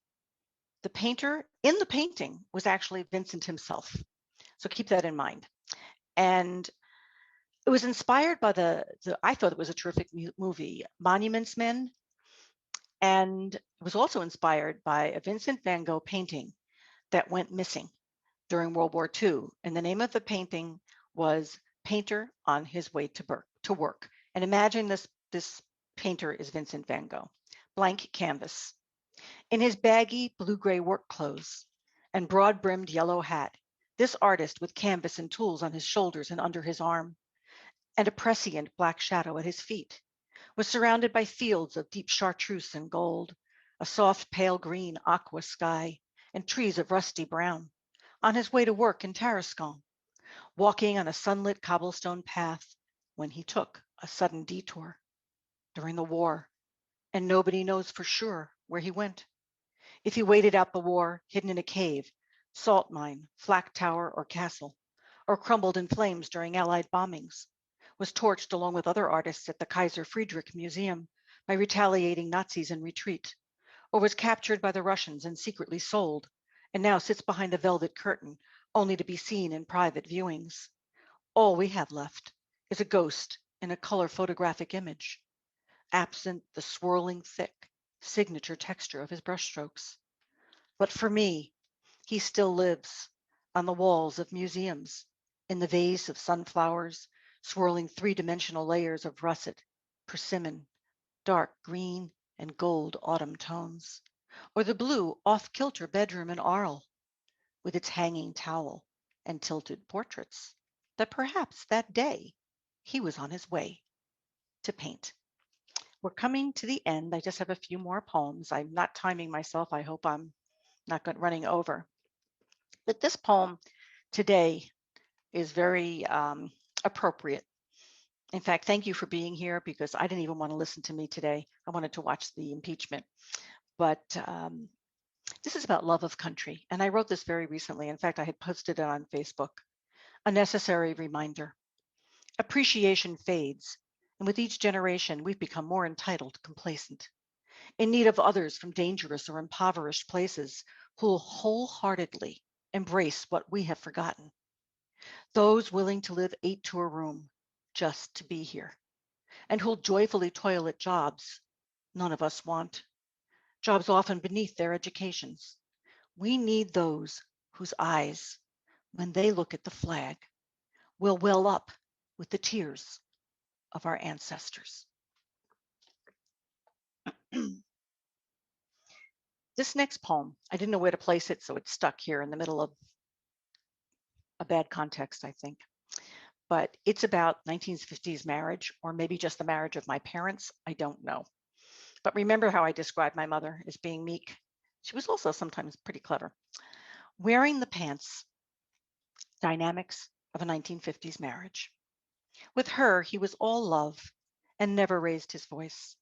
the painter in the painting was actually Vincent himself. So keep that in mind. And it was inspired by I thought it was a terrific movie, Monuments Men. And it was also inspired by a Vincent van Gogh painting that went missing during World War II. And the name of the painting was Painter on His Way to Work. And imagine this painter is Vincent van Gogh, blank canvas. In his baggy blue-gray work clothes and broad-brimmed yellow hat, this artist with canvas and tools on his shoulders and under his arm, and a prescient black shadow at his feet, was surrounded by fields of deep chartreuse and gold, a soft pale green aqua sky, and trees of rusty brown, on his way to work in Tarascon, walking on a sunlit cobblestone path when he took a sudden detour during the war, and nobody knows for sure where he went. If he waited out the war, hidden in a cave, salt mine, flak tower, or castle, or crumbled in flames during Allied bombings, was torched along with other artists at the Kaiser Friedrich Museum by retaliating Nazis in retreat, or was captured by the Russians and secretly sold, and now sits behind a velvet curtain only to be seen in private viewings. All we have left is a ghost in a color photographic image, absent the swirling thick signature texture of his brushstrokes. But for me, he still lives on the walls of museums In the vase of sunflowers, swirling three-dimensional layers of russet, persimmon, dark green, and gold autumn tones. Or the blue off-kilter bedroom in Arles, with its hanging towel and tilted portraits, that perhaps that day he was on his way to paint. We're coming to the end. I just have a few more poems. I'm not timing myself. I hope I'm not running over. But this poem today is very appropriate. In fact, thank you for being here because I didn't even want to listen to me today. I wanted to watch the impeachment. But this is about love of country. And I wrote this very recently. In fact, I had posted it on Facebook. A necessary reminder. Appreciation fades. And with each generation, we've become more entitled, complacent, in need of others from dangerous or impoverished places who'll wholeheartedly embrace what we have forgotten. Those willing to live 8 to a room just to be here, and who'll joyfully toil at jobs none of us want, jobs often beneath their educations. We need those whose eyes, when they look at the flag, will well up with the tears of our ancestors. This next poem, I didn't know where to place it, so it's stuck here in the middle of a bad context, I think. But it's about 1950s marriage, or maybe just the marriage of my parents. I don't know. But remember how I described my mother as being meek? She was also sometimes pretty clever. Wearing the pants, dynamics of a 1950s marriage. With her, he was all love and never raised his voice,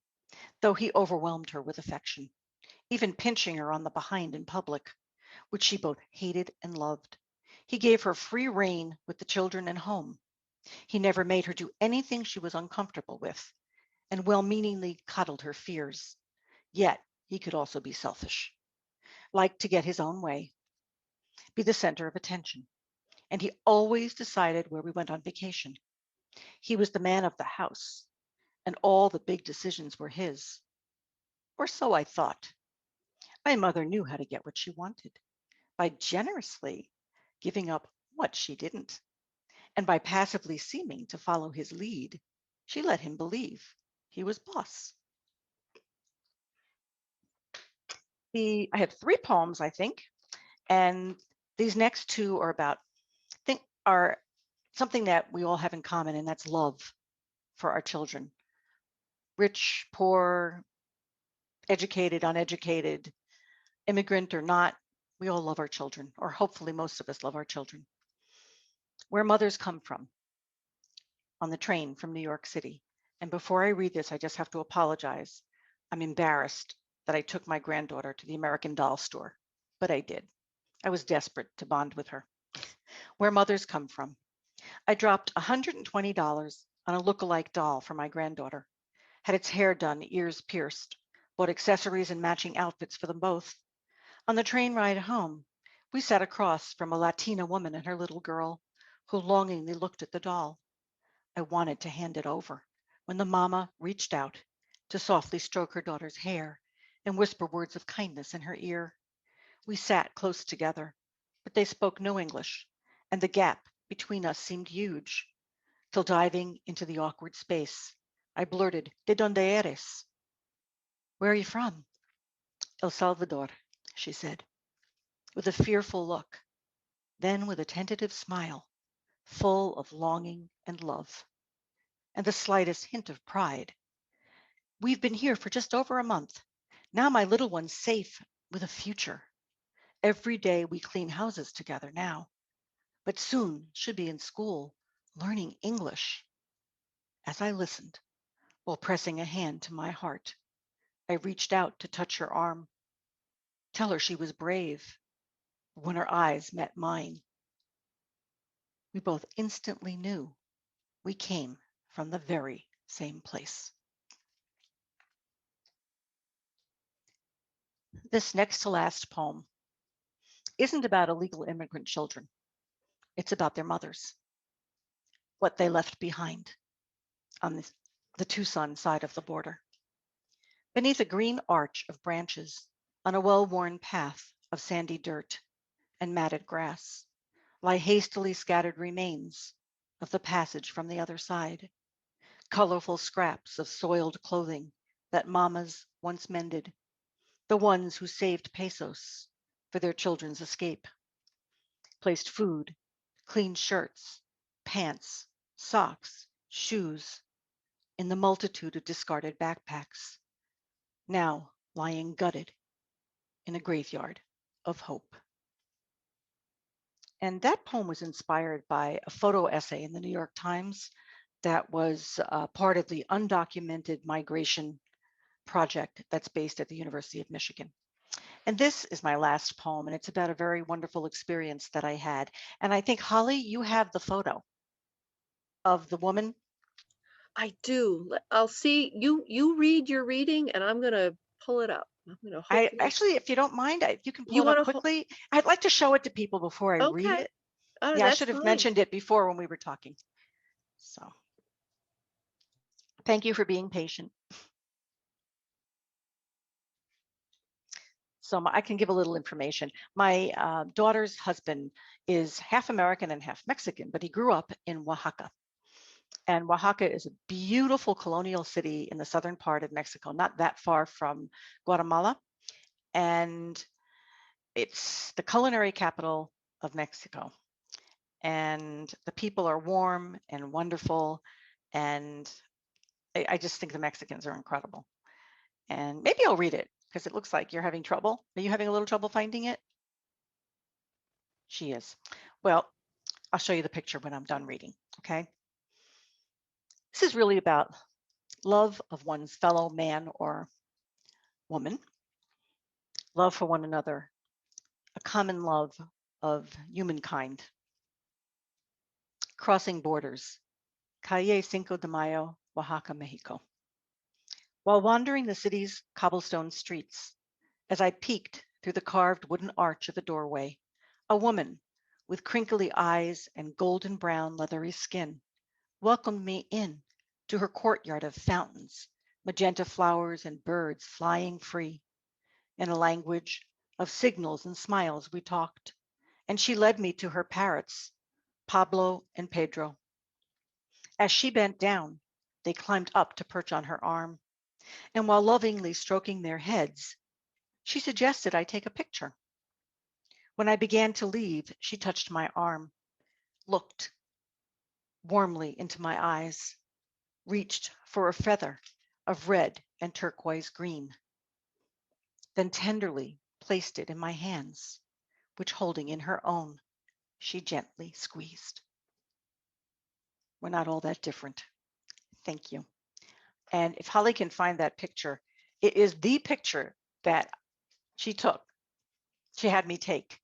though he overwhelmed her with affection, even pinching her on the behind in public, which she both hated and loved. He gave her free rein with the children and home. He never made her do anything she was uncomfortable with, and well-meaningly coddled her fears. Yet he could also be selfish, like to get his own way, be the center of attention. And he always decided where we went on vacation. He was the man of the house, and all the big decisions were his. Or so I thought. My mother knew how to get what she wanted by generously giving up what she didn't. And by passively seeming to follow his lead, she let him believe he was boss. I have 3 poems, I think, and these next 2 are about are something that we all have in common, and that's love for our children. Rich, poor, educated, uneducated, immigrant or not, we all love our children, or hopefully most of us love our children. Where mothers come from, on the train from New York City. And before I read this, I just have to apologize. I'm embarrassed that I took my granddaughter to the American Doll store, but I did. I was desperate to bond with her. Where mothers come from. I dropped $120 on a look-alike doll for my granddaughter, had its hair done, ears pierced, bought accessories and matching outfits for them both. On the train ride home, we sat across from a Latina woman and her little girl, who longingly looked at the doll. I wanted to hand it over when the mama reached out to softly stroke her daughter's hair and whisper words of kindness in her ear. We sat close together, but they spoke no English, and the gap between us seemed huge, till diving into the awkward space, I blurted, "De donde eres?" "Where are you from?" "El Salvador," she said, with a fearful look, then with a tentative smile, full of longing and love, and the slightest hint of pride. "We've been here for just over a month. Now my little one's safe with a future. Every day we clean houses together now, but soon should be in school learning English." As I listened, while pressing a hand to my heart, I reached out to touch her arm, tell her she was brave. When her eyes met mine, we both instantly knew we came from the very same place. This next to last poem isn't about illegal immigrant children. It's about their mothers, what they left behind on the Tucson side of the border. Beneath a green arch of branches, on a well-worn path of sandy dirt and matted grass, lie hastily scattered remains of the passage from the other side, colorful scraps of soiled clothing that mamas once mended, the ones who saved pesos for their children's escape, placed food, clean shirts, pants, socks, shoes in the multitude of discarded backpacks, now lying gutted in a graveyard of hope. And that poem was inspired by a photo essay in the New York Times that was part of the undocumented migration project that's based at the University of Michigan. And this is my last poem, and it's about a very wonderful experience that I had. And I think, Holly, you have the photo of the woman. I do. I'll see you. You read your reading, and I'm gonna pull it up. I'm gonna I hopefully. actually, if you don't mind, if you can pull You it up want to? quickly, I'd like to show it to people before I read Okay. it. Oh, Yeah, I that's should have fine. mentioned it before when we were talking. So thank you for being patient. So I can give a little information. My daughter's husband is half American and half Mexican, but he grew up in Oaxaca. And Oaxaca is a beautiful colonial city in the southern part of Mexico, not that far from Guatemala. And it's the culinary capital of Mexico. And the people are warm and wonderful. And I just think the Mexicans are incredible. And maybe I'll read it because it looks like you're having trouble. Are you having a little trouble finding it? She is. Well, I'll show you the picture when I'm done reading, okay? This is really about love of one's fellow man or woman, love for one another, a common love of humankind, crossing borders, Calle Cinco de Mayo, Oaxaca, Mexico. While wandering the city's cobblestone streets, as I peeked through the carved wooden arch of a doorway, a woman with crinkly eyes and golden brown leathery skin welcomed me in to her courtyard of fountains, magenta flowers and birds flying free. In a language of signals and smiles we talked, and she led me to her parrots, Pablo and Pedro. As she bent down, they climbed up to perch on her arm, and while lovingly stroking their heads, she suggested I take a picture. When I began to leave, she touched my arm, looked warmly into my eyes, reached for a feather of red and turquoise green, then tenderly placed it in my hands, which holding in her own, she gently squeezed. We're not all that different. Thank you. And if Holly can find that picture, it is the picture that she took. She had me take.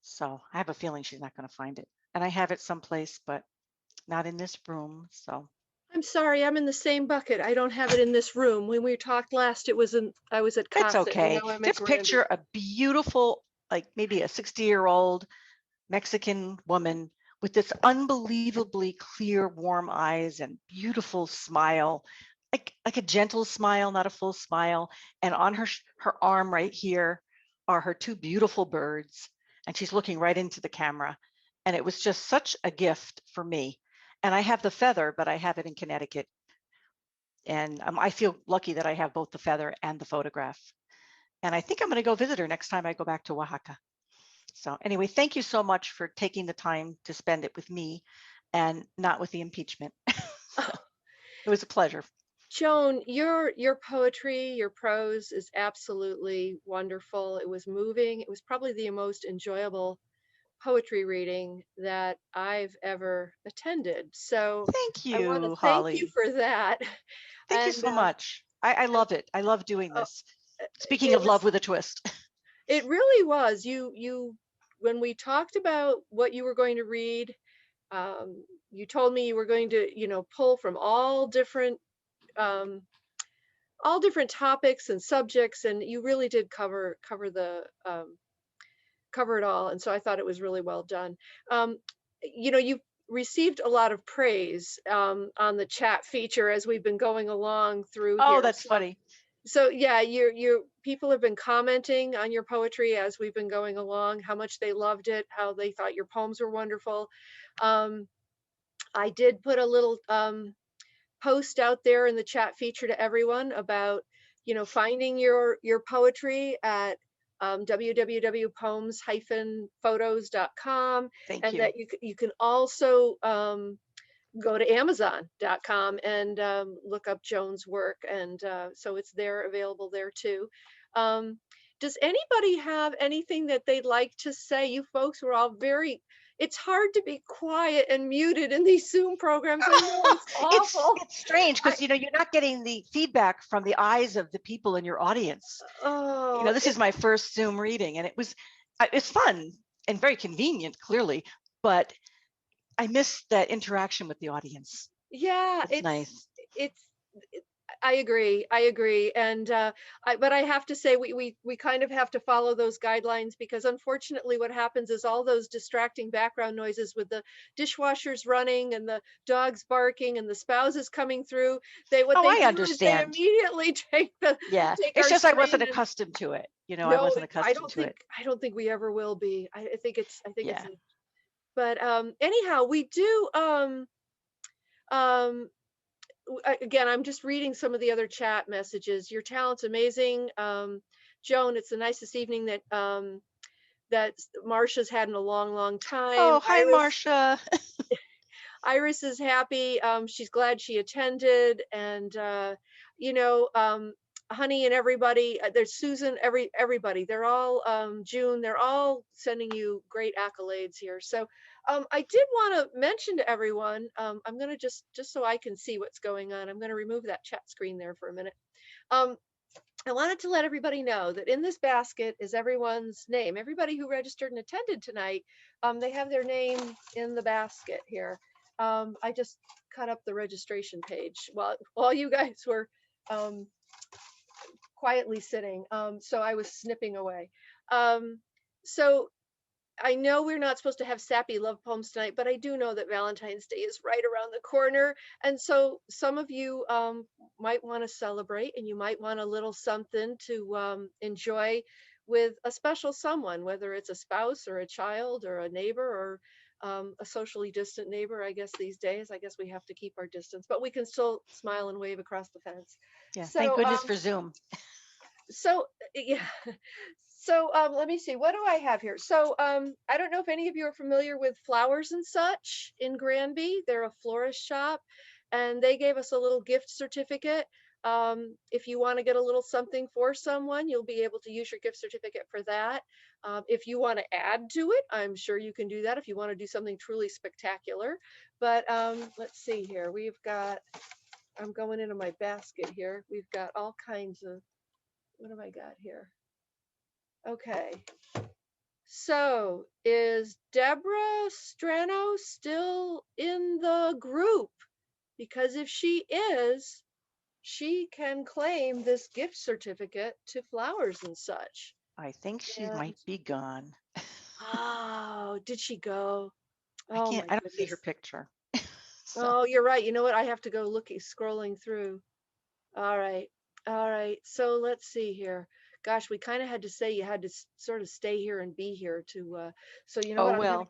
So I have a feeling she's not going to find it. And I have it someplace, but not in this room. So I'm sorry. I'm in the same bucket. I don't have it in this room. When we talked last, it was in. I was at it's Casa, and okay. now I'm at Just Granby. picture a beautiful, like maybe a 60-year-old Mexican woman with this unbelievably clear, warm eyes and beautiful smile, like a gentle smile, not a full smile. And on her arm right here are her two beautiful birds, and she's looking right into the camera. And it was just such a gift for me. And I have the feather, but I have it in Connecticut. And I feel lucky that I have both the feather and the photograph. And I think I'm going to go visit her next time I go back to Oaxaca. So anyway, thank you so much for taking the time to spend it with me and not with the impeachment. So it was a pleasure. Joan, your poetry, your prose is absolutely wonderful. It was moving. It was probably the most enjoyable poetry reading that I've ever attended. So Thank I want to you, thank you Holly. for that. Thank you And so much. I and love it. I love doing uh, this. Speaking it of love was with a twist. it really was. You when we talked about what you were going to read, you told me you were going to, pull from um, all different topics and subjects, and you really did cover it all. And so I thought it was really well done. Um, you've received a lot of praise on the chat feature as we've been going along through Oh, here. that's funny. So yeah, people have been commenting on your poetry as we've been going along, how much they loved it, how they thought your poems were wonderful. Um, I did put a little post out there in the chat feature to everyone about, finding your poetry at www.poems-photos.com, Thank and you. that you can also go to Amazon.com and look up Joan's work, and so it's there, available there too. Um, does anybody have anything that they'd like to say? You folks were all very. It's hard to be quiet and muted in these Zoom programs. I know it's awful. It's strange I because you're not getting the feedback from the eyes of the people in your audience. oh This is my first Zoom reading, and it's fun and very convenient, clearly, but I miss that interaction with the audience. yeah, It's nice. it's I agree. I agree. And but I have to say we kind of have to follow those guidelines, because unfortunately what happens is all those distracting background noises with the dishwashers running and the dogs barking and the spouses coming through, what Oh, they I do is they understand. immediately Yeah, take it's our just I screen wasn't and accustomed to it. I no, wasn't accustomed to it. I don't think we ever will be. I think it's Yeah. but anyhow, we do um again, I'm just reading some of the other chat messages. Your talent's amazing. Joan, it's the nicest evening that Marcia's had in a long, long time. Oh, hi, Marcia. Iris is happy. She's glad she attended, and you know, Honey and everybody. There's Susan. Everybody. They're all June. They're all sending you great accolades here. So I did want to mention to everyone. I'm gonna just so I can see what's going on. I'm gonna remove that chat screen there for a minute. Um, I wanted to let everybody know that in this basket is everyone's name. Everybody who registered and attended tonight, they have their name in the basket here. I just cut up the registration page while you guys were um, quietly sitting. So I was snipping away. So I know we're not supposed to have sappy love poems tonight, but I do know that Valentine's Day is right around the corner. And so some of you might want to celebrate, and you might want a little something to enjoy with a special someone, whether it's a spouse or a child or a neighbor or a socially distant neighbor. I guess these days, I guess we have to keep our distance, but we can still smile and wave across the fence. Yeah, thank So, goodness for Zoom. yeah. So let me see, what do I have here? So I don't know if any of you are familiar with Flowers and Such in Granby. They're a florist shop, and they gave us a little gift certificate. If you want to get a little something for someone, you'll be able to use your gift certificate for that. If you want to add to it, I'm sure you can do that if you want to do something truly spectacular. But let's see here. I'm going into my basket here. We've got all kinds of, what have I got here? Okay. So is Deborah Strano still in the group? Because if she is, she can claim this gift certificate to Flowers and Such. I think she And might be gone. oh, did she go? I Oh can't, my I don't see her goodness. picture. So, Oh, you're right. You know what? I have to go scrolling through. All right. All right. So let's see here. Gosh, we kind of had to say you had to sort of stay here and be here to so you know oh, what, well,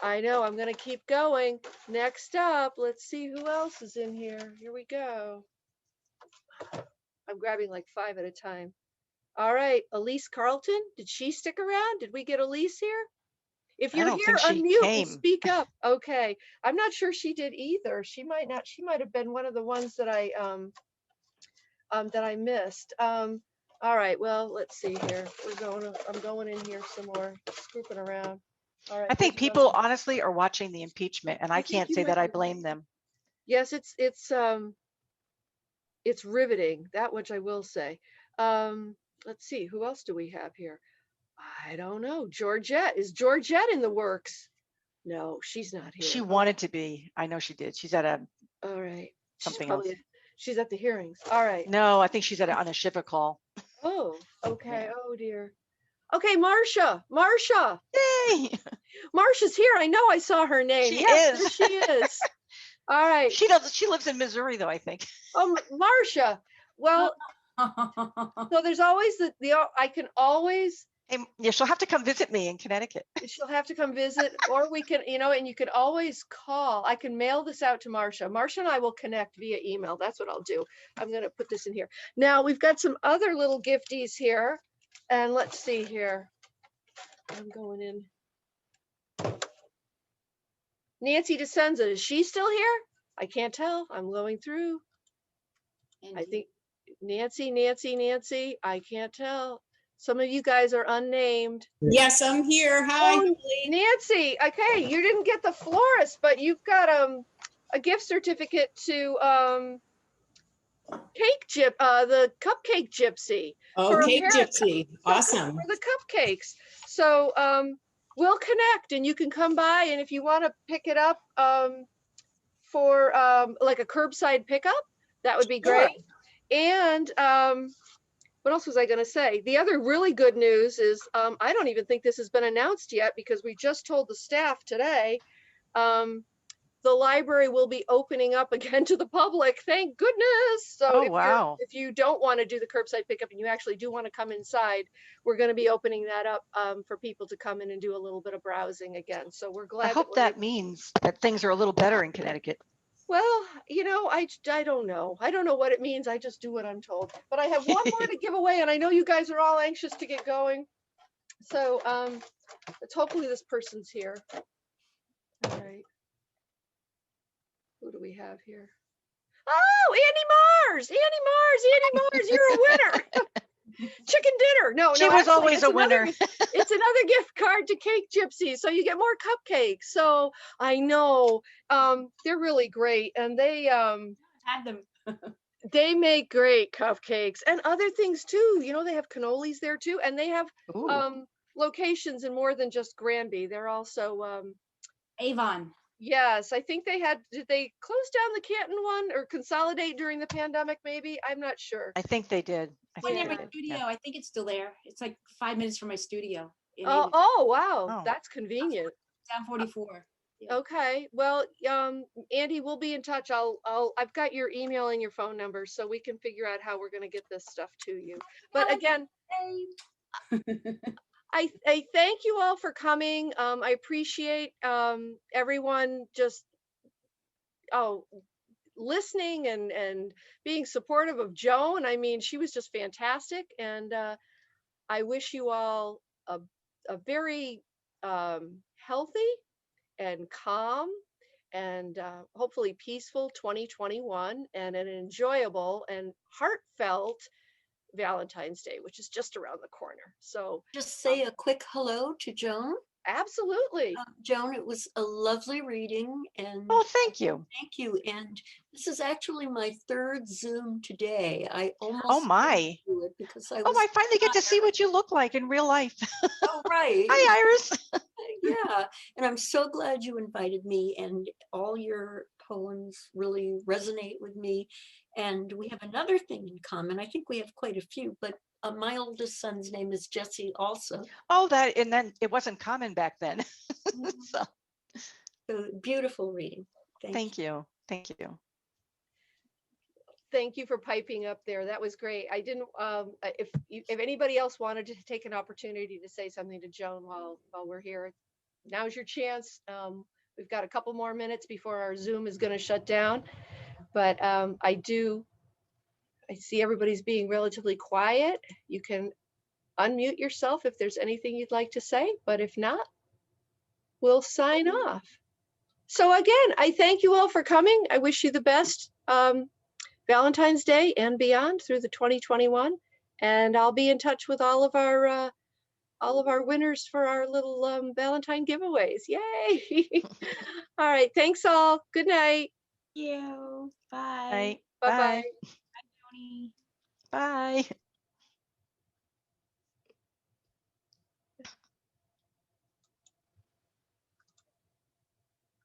I know I'm gonna keep going. Next up, let's see who else is in here. Here we go. I'm grabbing like 5 at a time. All right, Elise Carlton, did she stick around? Did we get Elise here? If I you're don't here, think she unmute and came. speak up. Okay. I'm not sure she did either. She might not, she might have been one of the ones that I missed. All right, well, let's see here. I'm going in here some more, scooping around. All right, I here's think people Rosa. honestly are watching the impeachment, and I I think can't you say might that I be blame right. them. Yes, it's riveting, that which I will say. Let's see, who else do we have here? I don't know. Georgette. Is Georgette in the works? No, she's not She here. wanted to be. I know she did. She's at All right. something else. She's at the hearings. All right. No, I think she's on a Shiva call. Oh, okay. Yeah. Oh dear. Okay, Marcia. Marcia. Yay! Marcia's here. I know I saw her name. She Yes, there is. she is. All right. She lives in Missouri though, I think. Marcia. Well, So there's always I can always, Hey, yeah, she'll have to come visit me in Connecticut. she'll have to come visit, or we can, and you can always call. I can mail this out to Marcia. Marcia and I will connect via email. That's what I'll do. I'm going to put this in here. Now we've got some other little gifties here, and let's see here. I'm going in. Nancy DeSenza, is she still here? I can't tell. I'm going through. I think Nancy, I can't tell. Some of you guys are unnamed. Yes, I'm here. Hi. Oh, Nancy, okay, you didn't get the florist, but you've got a gift certificate to the Cupcake Gypsy. Oh, Cake Gypsy. Awesome. For the cupcakes. So we'll connect, and you can come by, and if you want to pick it up for like a curbside pickup, that would be great. Sure. And what else was I going to say? The other really good news is I don't even think this has been announced yet, because we just told the staff today. The library will be opening up again to the public. Thank goodness. So if you don't want to do the curbside pickup and you actually do want to come inside, we're going to be opening that up for people to come in and do a little bit of browsing again. So we're glad. I hope that means that things are a little better in Connecticut. Well, I don't know. I don't know what it means. I just do what I'm told. But I have one more to give away, and I know you guys are all anxious to get going. So let's hopefully this person's here. All right. Who do we have here? Oh, Andy Mars, you're a winner. Chicken dinner. No, she was always a winner. It's another gift card to Cake Gypsy, so you get more cupcakes. So I know they're really great, and they had them. They make great cupcakes and other things too. They have cannolis there too, and they have locations in more than just Granby. They're also Avon. Yes, I think did they close down the Canton one or consolidate during the pandemic maybe? I'm not sure. I think they did. My studio, yeah. I think it's still there. It's like 5 minutes from my studio. Oh, wow. That's convenient. Down 44. Yeah. Okay. Well, Andy, we'll be in touch. I've got your email and your phone number, so we can figure out how we're going to get this stuff to you. But again, I thank you all for coming. I appreciate everyone just listening and being supportive of Joan. I mean, she was just fantastic, and I wish you all a very healthy and calm and hopefully peaceful 2021, and an enjoyable and heartfelt Valentine's Day, which is just around the corner. So just say a quick hello to Joan. Absolutely. Joan, it was a lovely reading. And thank you. Thank you. And this is actually my 3rd Zoom today. I almost do it because I finally get to see what you look like in real life. Oh, right. Hi, Iris. Yeah. And I'm so glad you invited me, and all your poems really resonate with me. And we have another thing in common. I think we have quite a few, but my oldest son's name is Jesse also. And then it wasn't common back then. So beautiful reading. Thank you. Thank you. Thank you for piping up there. That was great. I didn't, if anybody else wanted to take an opportunity to say something to Joan while we're here, now's your chance. We've got a couple more minutes before our Zoom is going to shut down. But I see everybody's being relatively quiet. You can unmute yourself if there's anything you'd like to say, but if not, we'll sign off. So again, I thank you all for coming. I wish you the best Valentine's Day and beyond through the 2021. And I'll be in touch with all of our winners for our little Valentine giveaways. Yay! All right, thanks all. Good night. Thank you. Bye. Bye. Bye-bye. Bye, Tony. Bye.